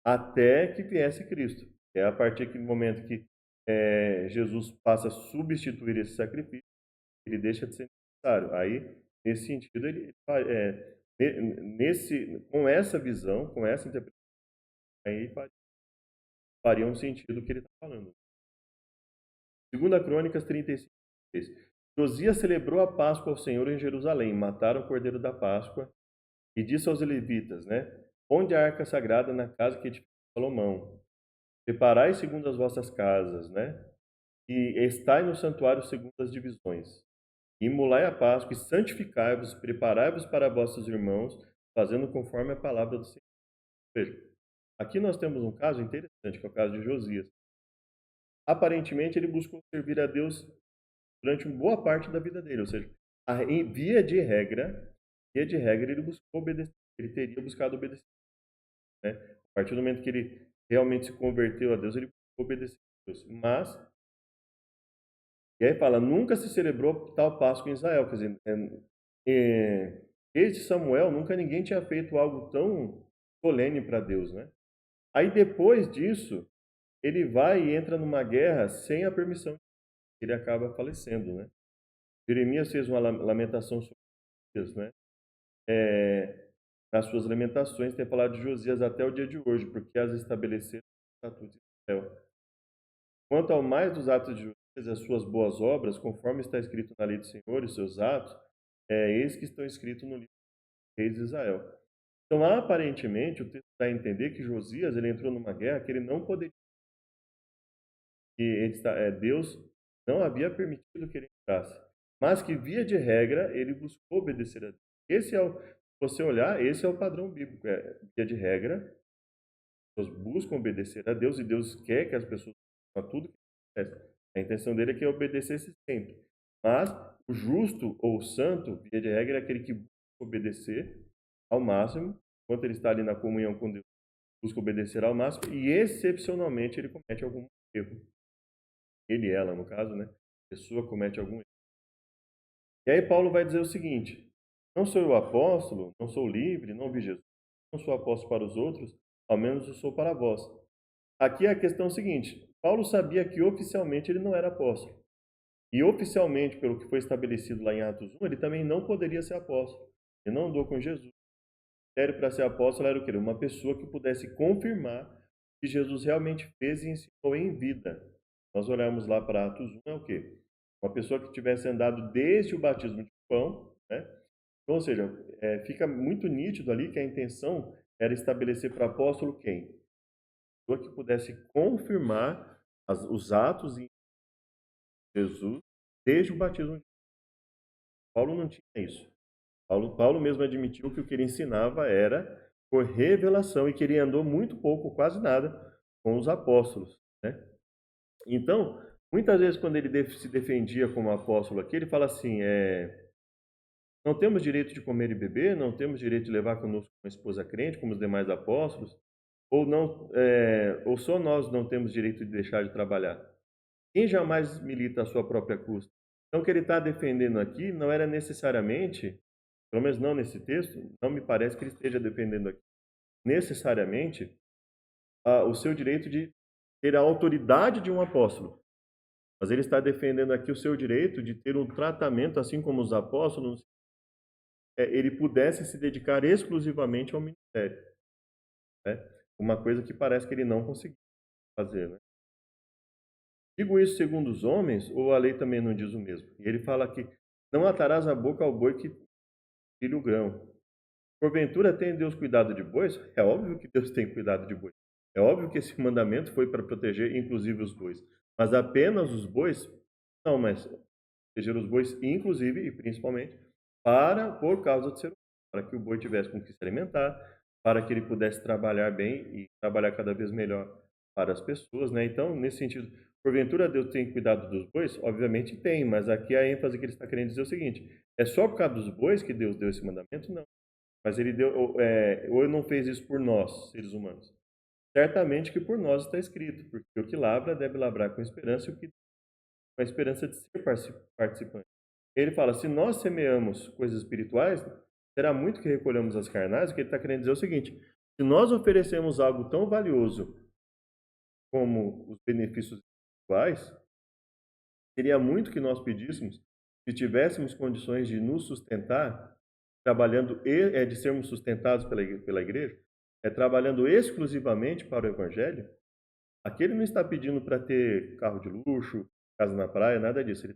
até que viesse Cristo. É a partir do momento que Jesus passa a substituir esse sacrifício, ele deixa de ser necessário. Aí, nesse sentido, com essa visão, com essa interpretação, aí faria um sentido o que ele está falando. 2 Crônicas 35. Josias celebrou a Páscoa ao Senhor em Jerusalém, mataram o cordeiro da Páscoa e disse aos levitas, né? Onde a arca sagrada na casa que edificou Salomão? Preparai segundo as vossas casas, né? E estai no santuário segundo as divisões. Imolai a Páscoa e santificai-vos, preparai-vos para vossos irmãos, fazendo conforme a palavra do Senhor. Veja, aqui nós temos um caso interessante, que é o caso de Josias. Aparentemente, ele buscou servir a Deus durante uma boa parte da vida dele, ou seja, em via de regra, ele buscou obedecer, ele teria buscado obedecer, né? A partir do momento que ele realmente se converteu a Deus, ele buscou obedecer a Deus. Mas, e aí fala, nunca se celebrou tal Páscoa em Israel, quer dizer, desde Samuel, nunca ninguém tinha feito algo tão solene para Deus, né? Aí depois disso, ele vai e entra numa guerra sem a permissão, ele acaba falecendo, né? Jeremias fez uma lamentação sobre Josias, né? Nas suas lamentações tem falado de Josias até o dia de hoje, porque as estabeleceram os estatutos de Israel. Quanto ao mais dos atos de Josias, as suas boas obras, conforme está escrito na lei do Senhor, e seus atos, eis que estão escritos no livro dos reis de Israel. Então, aparentemente, o texto dá a entender que Josias ele entrou numa guerra que ele não poderia. Deus não havia permitido que ele entrasse. Mas que, via de regra, ele buscou obedecer a Deus. Se você olhar, esse é o padrão bíblico. Via de regra, as pessoas buscam obedecer a Deus e Deus quer que as pessoas façam tudo que acontece. A intenção dele é que obedecesse sempre. Mas o justo ou o santo, via de regra, é aquele que busca obedecer ao máximo, enquanto ele está ali na comunhão com Deus, busca obedecer ao máximo e, excepcionalmente, ele comete algum erro. Ele, ela, no caso, né? A pessoa comete algum erro. E aí Paulo vai dizer o seguinte: não sou eu apóstolo, não sou livre, não vi Jesus, não sou apóstolo para os outros, ao menos eu sou para vós. Aqui é a questão seguinte: Paulo sabia que oficialmente ele não era apóstolo. E oficialmente, pelo que foi estabelecido lá em Atos 1, ele também não poderia ser apóstolo. Ele não andou com Jesus. O critério para ser apóstolo era o quê? Uma pessoa que pudesse confirmar que Jesus realmente fez e ensinou em vida. Nós olhamos lá para Atos 1, é o quê? Uma pessoa que tivesse andado desde o batismo de João, né? Então, ou seja, fica muito nítido ali que a intenção era estabelecer para apóstolo quem? Uma pessoa que pudesse confirmar os atos de Jesus desde o batismo de Jesus. Paulo não tinha isso. Paulo mesmo admitiu que o que ele ensinava era por revelação e que ele andou muito pouco, quase nada, com os apóstolos, né? Então, muitas vezes quando ele se defendia como apóstolo aqui, ele fala assim, Não temos direito de comer e beber, não temos direito de levar conosco uma esposa crente, como os demais apóstolos, ou não, ou só nós não temos direito de deixar de trabalhar? Quem jamais milita a sua própria custa? Então, o que ele está defendendo aqui não era necessariamente, pelo menos não nesse texto, não me parece que ele esteja defendendo aqui necessariamente o seu direito de ter a autoridade de um apóstolo. Mas ele está defendendo aqui o seu direito de ter um tratamento, assim como os apóstolos, ele pudesse se dedicar exclusivamente ao ministério, né? Uma coisa que parece que ele não conseguiu fazer, né? Digo isso segundo os homens, ou a lei também não diz o mesmo? E ele fala que não atarás a boca ao boi que tira o grão. Porventura tem Deus cuidado de bois? É óbvio que Deus tem cuidado de bois. É óbvio que esse mandamento foi para proteger inclusive os bois. Mas apenas os bois? Não, mas proteger os bois inclusive e principalmente por causa do ser humano, para que o boi tivesse com que se alimentar, para que ele pudesse trabalhar bem e trabalhar cada vez melhor para as pessoas, né? Então, nesse sentido, porventura Deus tem cuidado dos bois? Obviamente tem, mas aqui a ênfase que ele está querendo dizer é o seguinte: é só por causa dos bois que Deus deu esse mandamento? Não. Mas ele deu, ou ele não fez isso por nós, seres humanos. Certamente que por nós está escrito, porque o que lavra deve lavrar com esperança, e o que com a esperança de ser participante. Ele fala: se nós semeamos coisas espirituais, será muito que recolhamos as carnais. O que ele está querendo dizer é o seguinte: se nós oferecemos algo tão valioso como os benefícios espirituais, seria muito que nós pedíssemos, se tivéssemos condições de nos sustentar, trabalhando, de sermos sustentados pela igreja, trabalhando exclusivamente para o Evangelho. Aqui ele não está pedindo para ter carro de luxo, casa na praia, nada disso.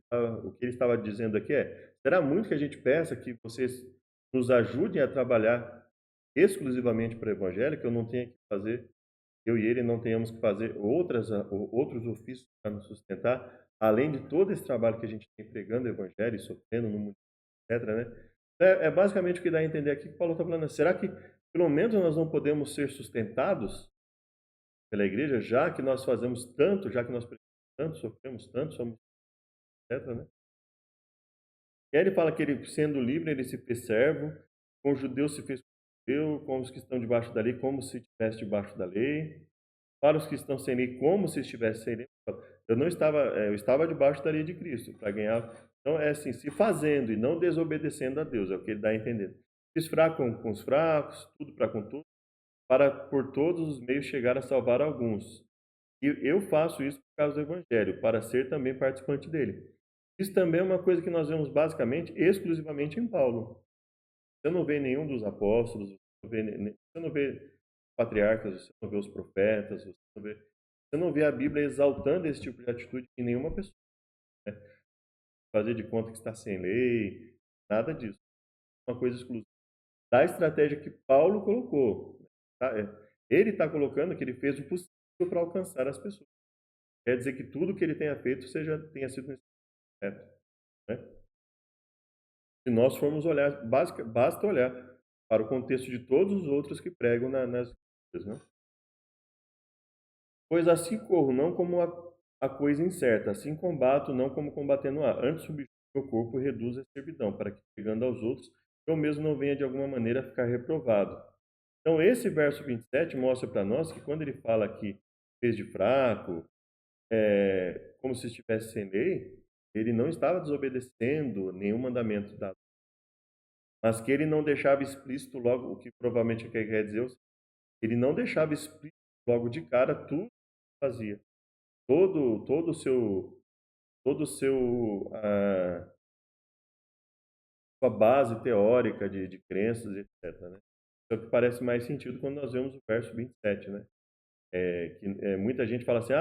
O que ele estava dizendo aqui é: será muito que a gente peça que vocês nos ajudem a trabalhar exclusivamente para o Evangelho, que eu não tenha que fazer, eu e ele não tenhamos que fazer outros ofícios para nos sustentar, além de todo esse trabalho que a gente tem pregando o Evangelho e sofrendo no mundo, etc., né? É basicamente o que dá a entender aqui que Paulo está falando. Será que pelo menos nós não podemos ser sustentados pela igreja, já que nós fazemos tanto, já que nós precisamos tanto, sofremos tanto, somos, etc., né? E aí ele fala que ele, sendo livre, ele se fez servo, com os judeus se fez judeu, com os que estão debaixo da lei, como se estivesse debaixo da lei, para os que estão sem lei, como se estivesse sem lei. Eu não estava, eu estava debaixo da lei de Cristo, para ganhar. Então, é assim, se fazendo e não desobedecendo a Deus, é o que ele dá a entender. Fiz fraco com os fracos, tudo para com tudo, para por todos os meios chegar a salvar alguns. E eu faço isso por causa do Evangelho, para ser também participante dele. Isso também é uma coisa que nós vemos basicamente, exclusivamente em Paulo. Você não vê nenhum dos apóstolos, você não vê patriarcas, você não vê os profetas, você não vê a Bíblia exaltando esse tipo de atitude em nenhuma pessoa, né? Fazer de conta que está sem lei, nada disso. É uma coisa exclusiva da estratégia que Paulo colocou, tá? Ele está colocando que ele fez o possível para alcançar as pessoas. Quer dizer que tudo que ele tenha feito tenha sido certo, né? Se nós formos olhar, basta olhar para o contexto de todos os outros que pregam nas igrejas, né? Pois assim corro, não como a coisa incerta, assim combato, não como combatendo há. Antes subjugo meu corpo e reduzo a servidão, para que, chegando aos outros, eu mesmo não venha de alguma maneira a ficar reprovado. Então, esse verso 27 mostra para nós que quando ele fala que fez de fraco, como se estivesse sem lei, ele não estava desobedecendo nenhum mandamento dado, mas que ele não deixava explícito logo, o que provavelmente quer dizer, ele não deixava explícito logo de cara tudo que fazia, todo o seu, todo o seu, sua base teórica de crenças, etc., né? Então, que parece mais sentido quando nós vemos o verso 27, né? Muita gente fala assim: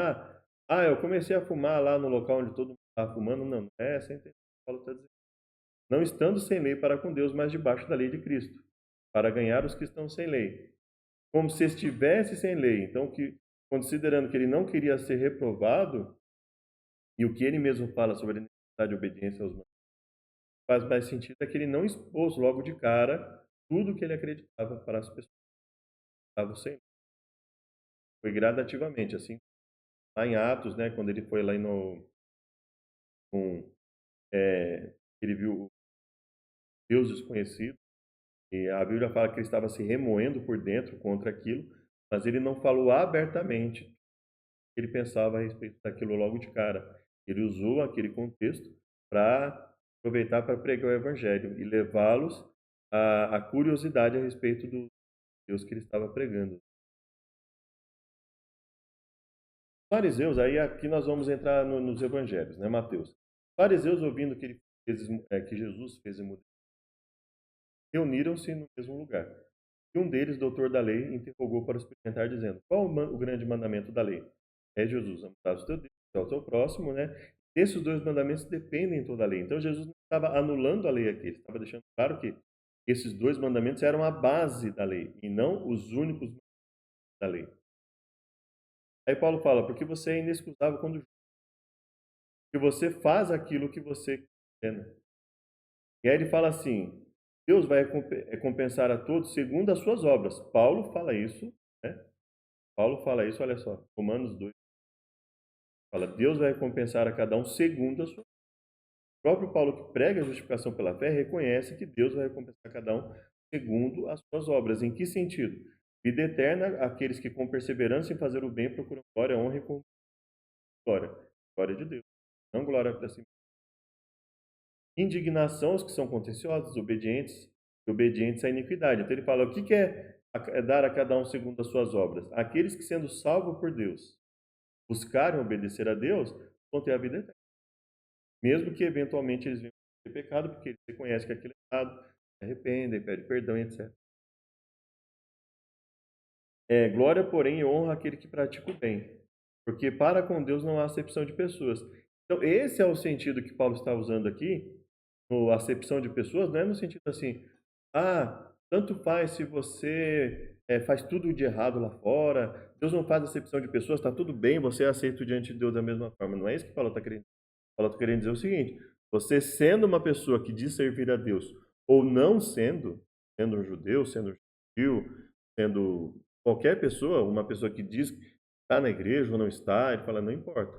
eu comecei a fumar lá no local onde todo mundo estava fumando. Não, não é essa a intenção que Paulo está dizendo. Não estando sem lei para com Deus, mas debaixo da lei de Cristo, para ganhar os que estão sem lei. Como se estivesse sem lei. Então, considerando que ele não queria ser reprovado, e o que ele mesmo fala sobre a necessidade de obediência aos mandamentos, faz mais sentido é que ele não expôs logo de cara tudo que ele acreditava para as pessoas que estavam sem lei. Foi gradativamente, assim, lá em Atos, né, quando ele foi lá com, ele viu deuses conhecidos. E a Bíblia fala que ele estava se remoendo por dentro contra aquilo, mas ele não falou abertamente o que ele pensava a respeito daquilo logo de cara. Ele usou aquele contexto para aproveitar para pregar o evangelho e levá-los à curiosidade a respeito do Deus que ele estava pregando. Os fariseus, aí aqui nós vamos entrar nos evangelhos, né, Mateus? Os fariseus, ouvindo que, que Jesus fez em reuniram-se no mesmo lugar. E um deles, doutor da lei, interrogou para experimentar, dizendo: qual o grande mandamento da lei? É Jesus, amarás o teu Deus, ao teu próximo, né? Esses dois mandamentos dependem toda a lei. Então Jesus não estava anulando a lei aqui, ele estava deixando claro que esses dois mandamentos eram a base da lei e não os únicos da lei. Aí Paulo fala: porque você é inexcusável quando que você faz aquilo que você quer. Né? E aí ele fala assim: Deus vai recompensar a todos segundo as suas obras. Paulo fala isso, né? Paulo fala isso, olha só, Romanos 2. Fala: Deus vai recompensar a cada um segundo a sua. O próprio Paulo, que prega a justificação pela fé, reconhece que Deus vai recompensar a cada um segundo as suas obras. Em que sentido? Vida eterna, aqueles que com perseverança em fazer o bem procuram glória, honra e glória. Glória de Deus, não glória para si. Indignação aos que são contenciosos, obedientes à iniquidade. Então ele fala: o que é dar a cada um segundo as suas obras? Aqueles que, sendo salvos por Deus, buscarem obedecer a Deus, vão ter a vida eterna. Mesmo que eventualmente eles venham ter pecado, porque eles reconhecem que aquilo é errado, se arrependem, pedem perdão, etc. Glória, porém, e honra àquele que pratica o bem, porque para com Deus não há acepção de pessoas. Então, esse é o sentido que Paulo está usando aqui, no acepção de pessoas, não é no sentido assim, tanto faz se você faz tudo de errado lá fora, Deus não faz acepção de pessoas, está tudo bem, você é aceito diante de Deus da mesma forma. Não é isso que Paulo está querendo. Paulo está querendo dizer o seguinte: você sendo uma pessoa que diz servir a Deus, ou não sendo um judeu, sendo um gentil, sendo qualquer pessoa, uma pessoa que diz que está na igreja ou não está, ele fala: não importa.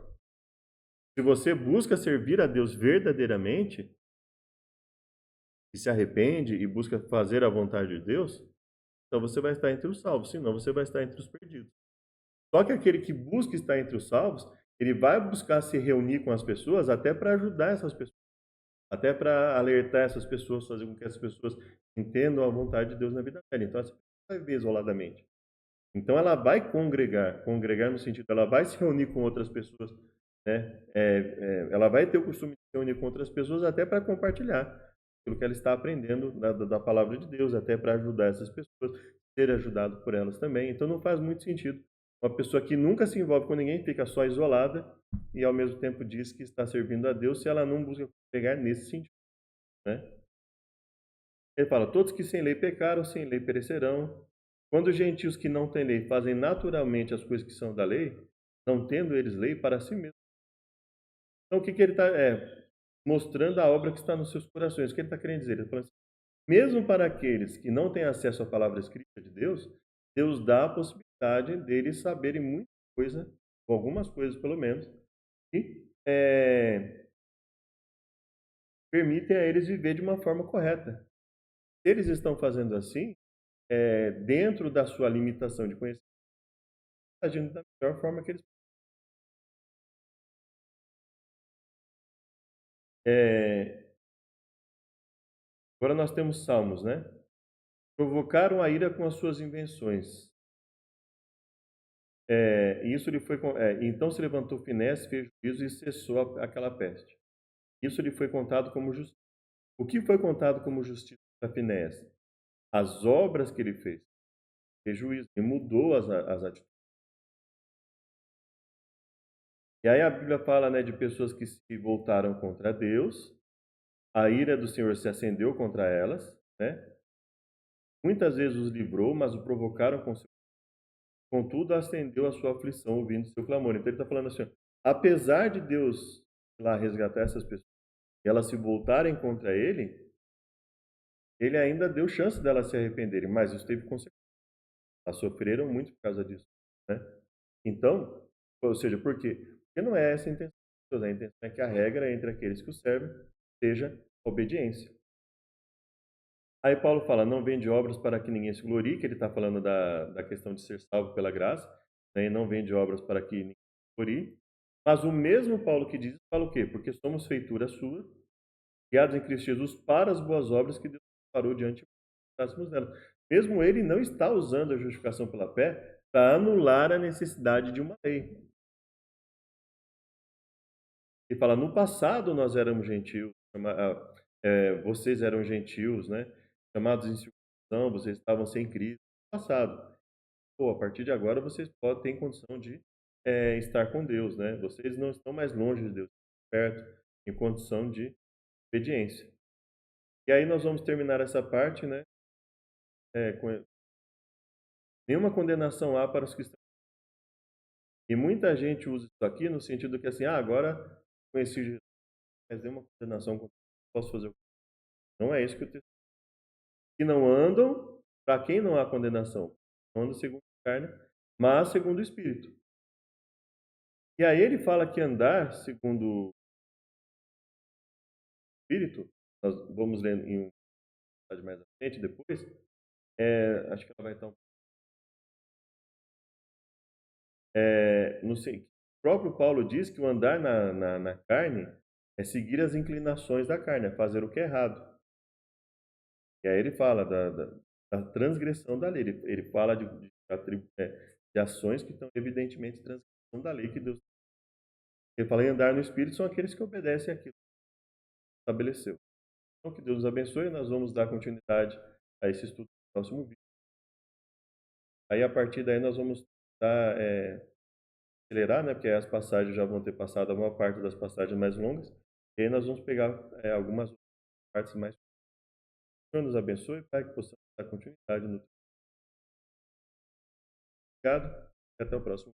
Se você busca servir a Deus verdadeiramente, e se arrepende e busca fazer a vontade de Deus, então você vai estar entre os salvos, senão você vai estar entre os perdidos. Só que aquele que busca estar entre os salvos, ele vai buscar se reunir com as pessoas até para ajudar essas pessoas, até para alertar essas pessoas, fazer com que essas pessoas entendam a vontade de Deus na vida dela. Então, essa pessoa vai ver isoladamente. Então, ela vai congregar no sentido, ela vai se reunir com outras pessoas, né? Ela vai ter o costume de se reunir com outras pessoas até para compartilhar aquilo que ela está aprendendo da palavra de Deus, até para ajudar essas pessoas, ser ajudado por elas também. Então, não faz muito sentido uma pessoa que nunca se envolve com ninguém, fica só isolada e ao mesmo tempo diz que está servindo a Deus se ela não busca congregar nesse sentido, né? Ele fala: todos que sem lei pecaram, sem lei perecerão. Quando os gentios que não têm lei fazem naturalmente as coisas que são da lei, não tendo eles lei para si mesmos. Então, o que ele está mostrando? A obra que está nos seus corações. O que ele está querendo dizer? Ele está falando assim: mesmo para aqueles que não têm acesso à palavra escrita de Deus, Deus dá a possibilidade deles saberem muita coisa, ou algumas coisas pelo menos, que permitem a eles viver de uma forma correta. Se eles estão fazendo assim, dentro da sua limitação de conhecimento, agindo da melhor forma que eles Agora nós temos Salmos, né? Provocaram a ira com as suas invenções. Isso lhe foi, então se levantou Finés, fez juízo e cessou aquela peste. Isso lhe foi contado como justiça. O que foi contado como justiça para Finés? As obras que ele fez juízo, e mudou as atitudes. E aí a Bíblia fala, né, de pessoas que se voltaram contra Deus, a ira do Senhor se acendeu contra elas, né? Muitas vezes os livrou, mas o provocaram com seu. Contudo, acendeu a sua aflição ouvindo seu clamor. Então ele está falando assim: ó, apesar de Deus ir lá resgatar essas pessoas e elas se voltarem contra ele, ele ainda deu chance delas se arrependerem, mas isso teve consequências. Elas sofreram muito por causa disso, né? Então, ou seja, por quê? Porque não é essa a intenção de Deus. A intenção é que a regra entre aqueles que o servem seja a obediência. Aí Paulo fala, não vende obras para que ninguém se glorie, que ele está falando da questão de ser salvo pela graça, né? E não vende obras para que ninguém se glorie. Mas o mesmo Paulo que diz, fala o quê? Porque somos feitura sua, criados em Cristo Jesus para as boas obras que Deus preparou diante de nós dela. Mesmo ele não está usando a justificação pela fé para anular a necessidade de uma lei. Ele fala, no passado nós éramos gentios, vocês eram gentios, né? Chamados em circuncisão, vocês estavam sem Cristo. No passado. Pô, a partir de agora vocês podem ter condição de estar com Deus, né? Vocês não estão mais longe de Deus, perto, em condição de obediência. E aí nós vamos terminar essa parte, né? Com nenhuma condenação há para os que estão. E muita gente usa isso aqui no sentido que assim, agora conheci Jesus, mas nenhuma condenação, posso fazer o quê? Não é isso que o texto. Que não andam, para quem não há condenação, não andam segundo a carne, mas segundo o Espírito. E aí ele fala que andar segundo o Espírito, nós vamos ler em um passagem mais à frente depois, acho que ela vai estar no o próprio Paulo diz que o andar na carne é seguir as inclinações da carne, é fazer o que é errado. E aí ele fala da transgressão da lei, ele fala de ações que estão evidentemente transgressão da lei que Deus. Ele fala em andar no Espírito são aqueles que obedecem àquilo que estabeleceu. Então, que Deus nos abençoe, nós vamos dar continuidade a esse estudo no próximo vídeo. Aí, a partir daí, nós vamos acelerar, né? Porque as passagens já vão ter passado a maior parte das passagens mais longas. E aí nós vamos pegar algumas partes mais. Que o Senhor nos abençoe, Pai, que possamos dar continuidade no. Obrigado e até o próximo.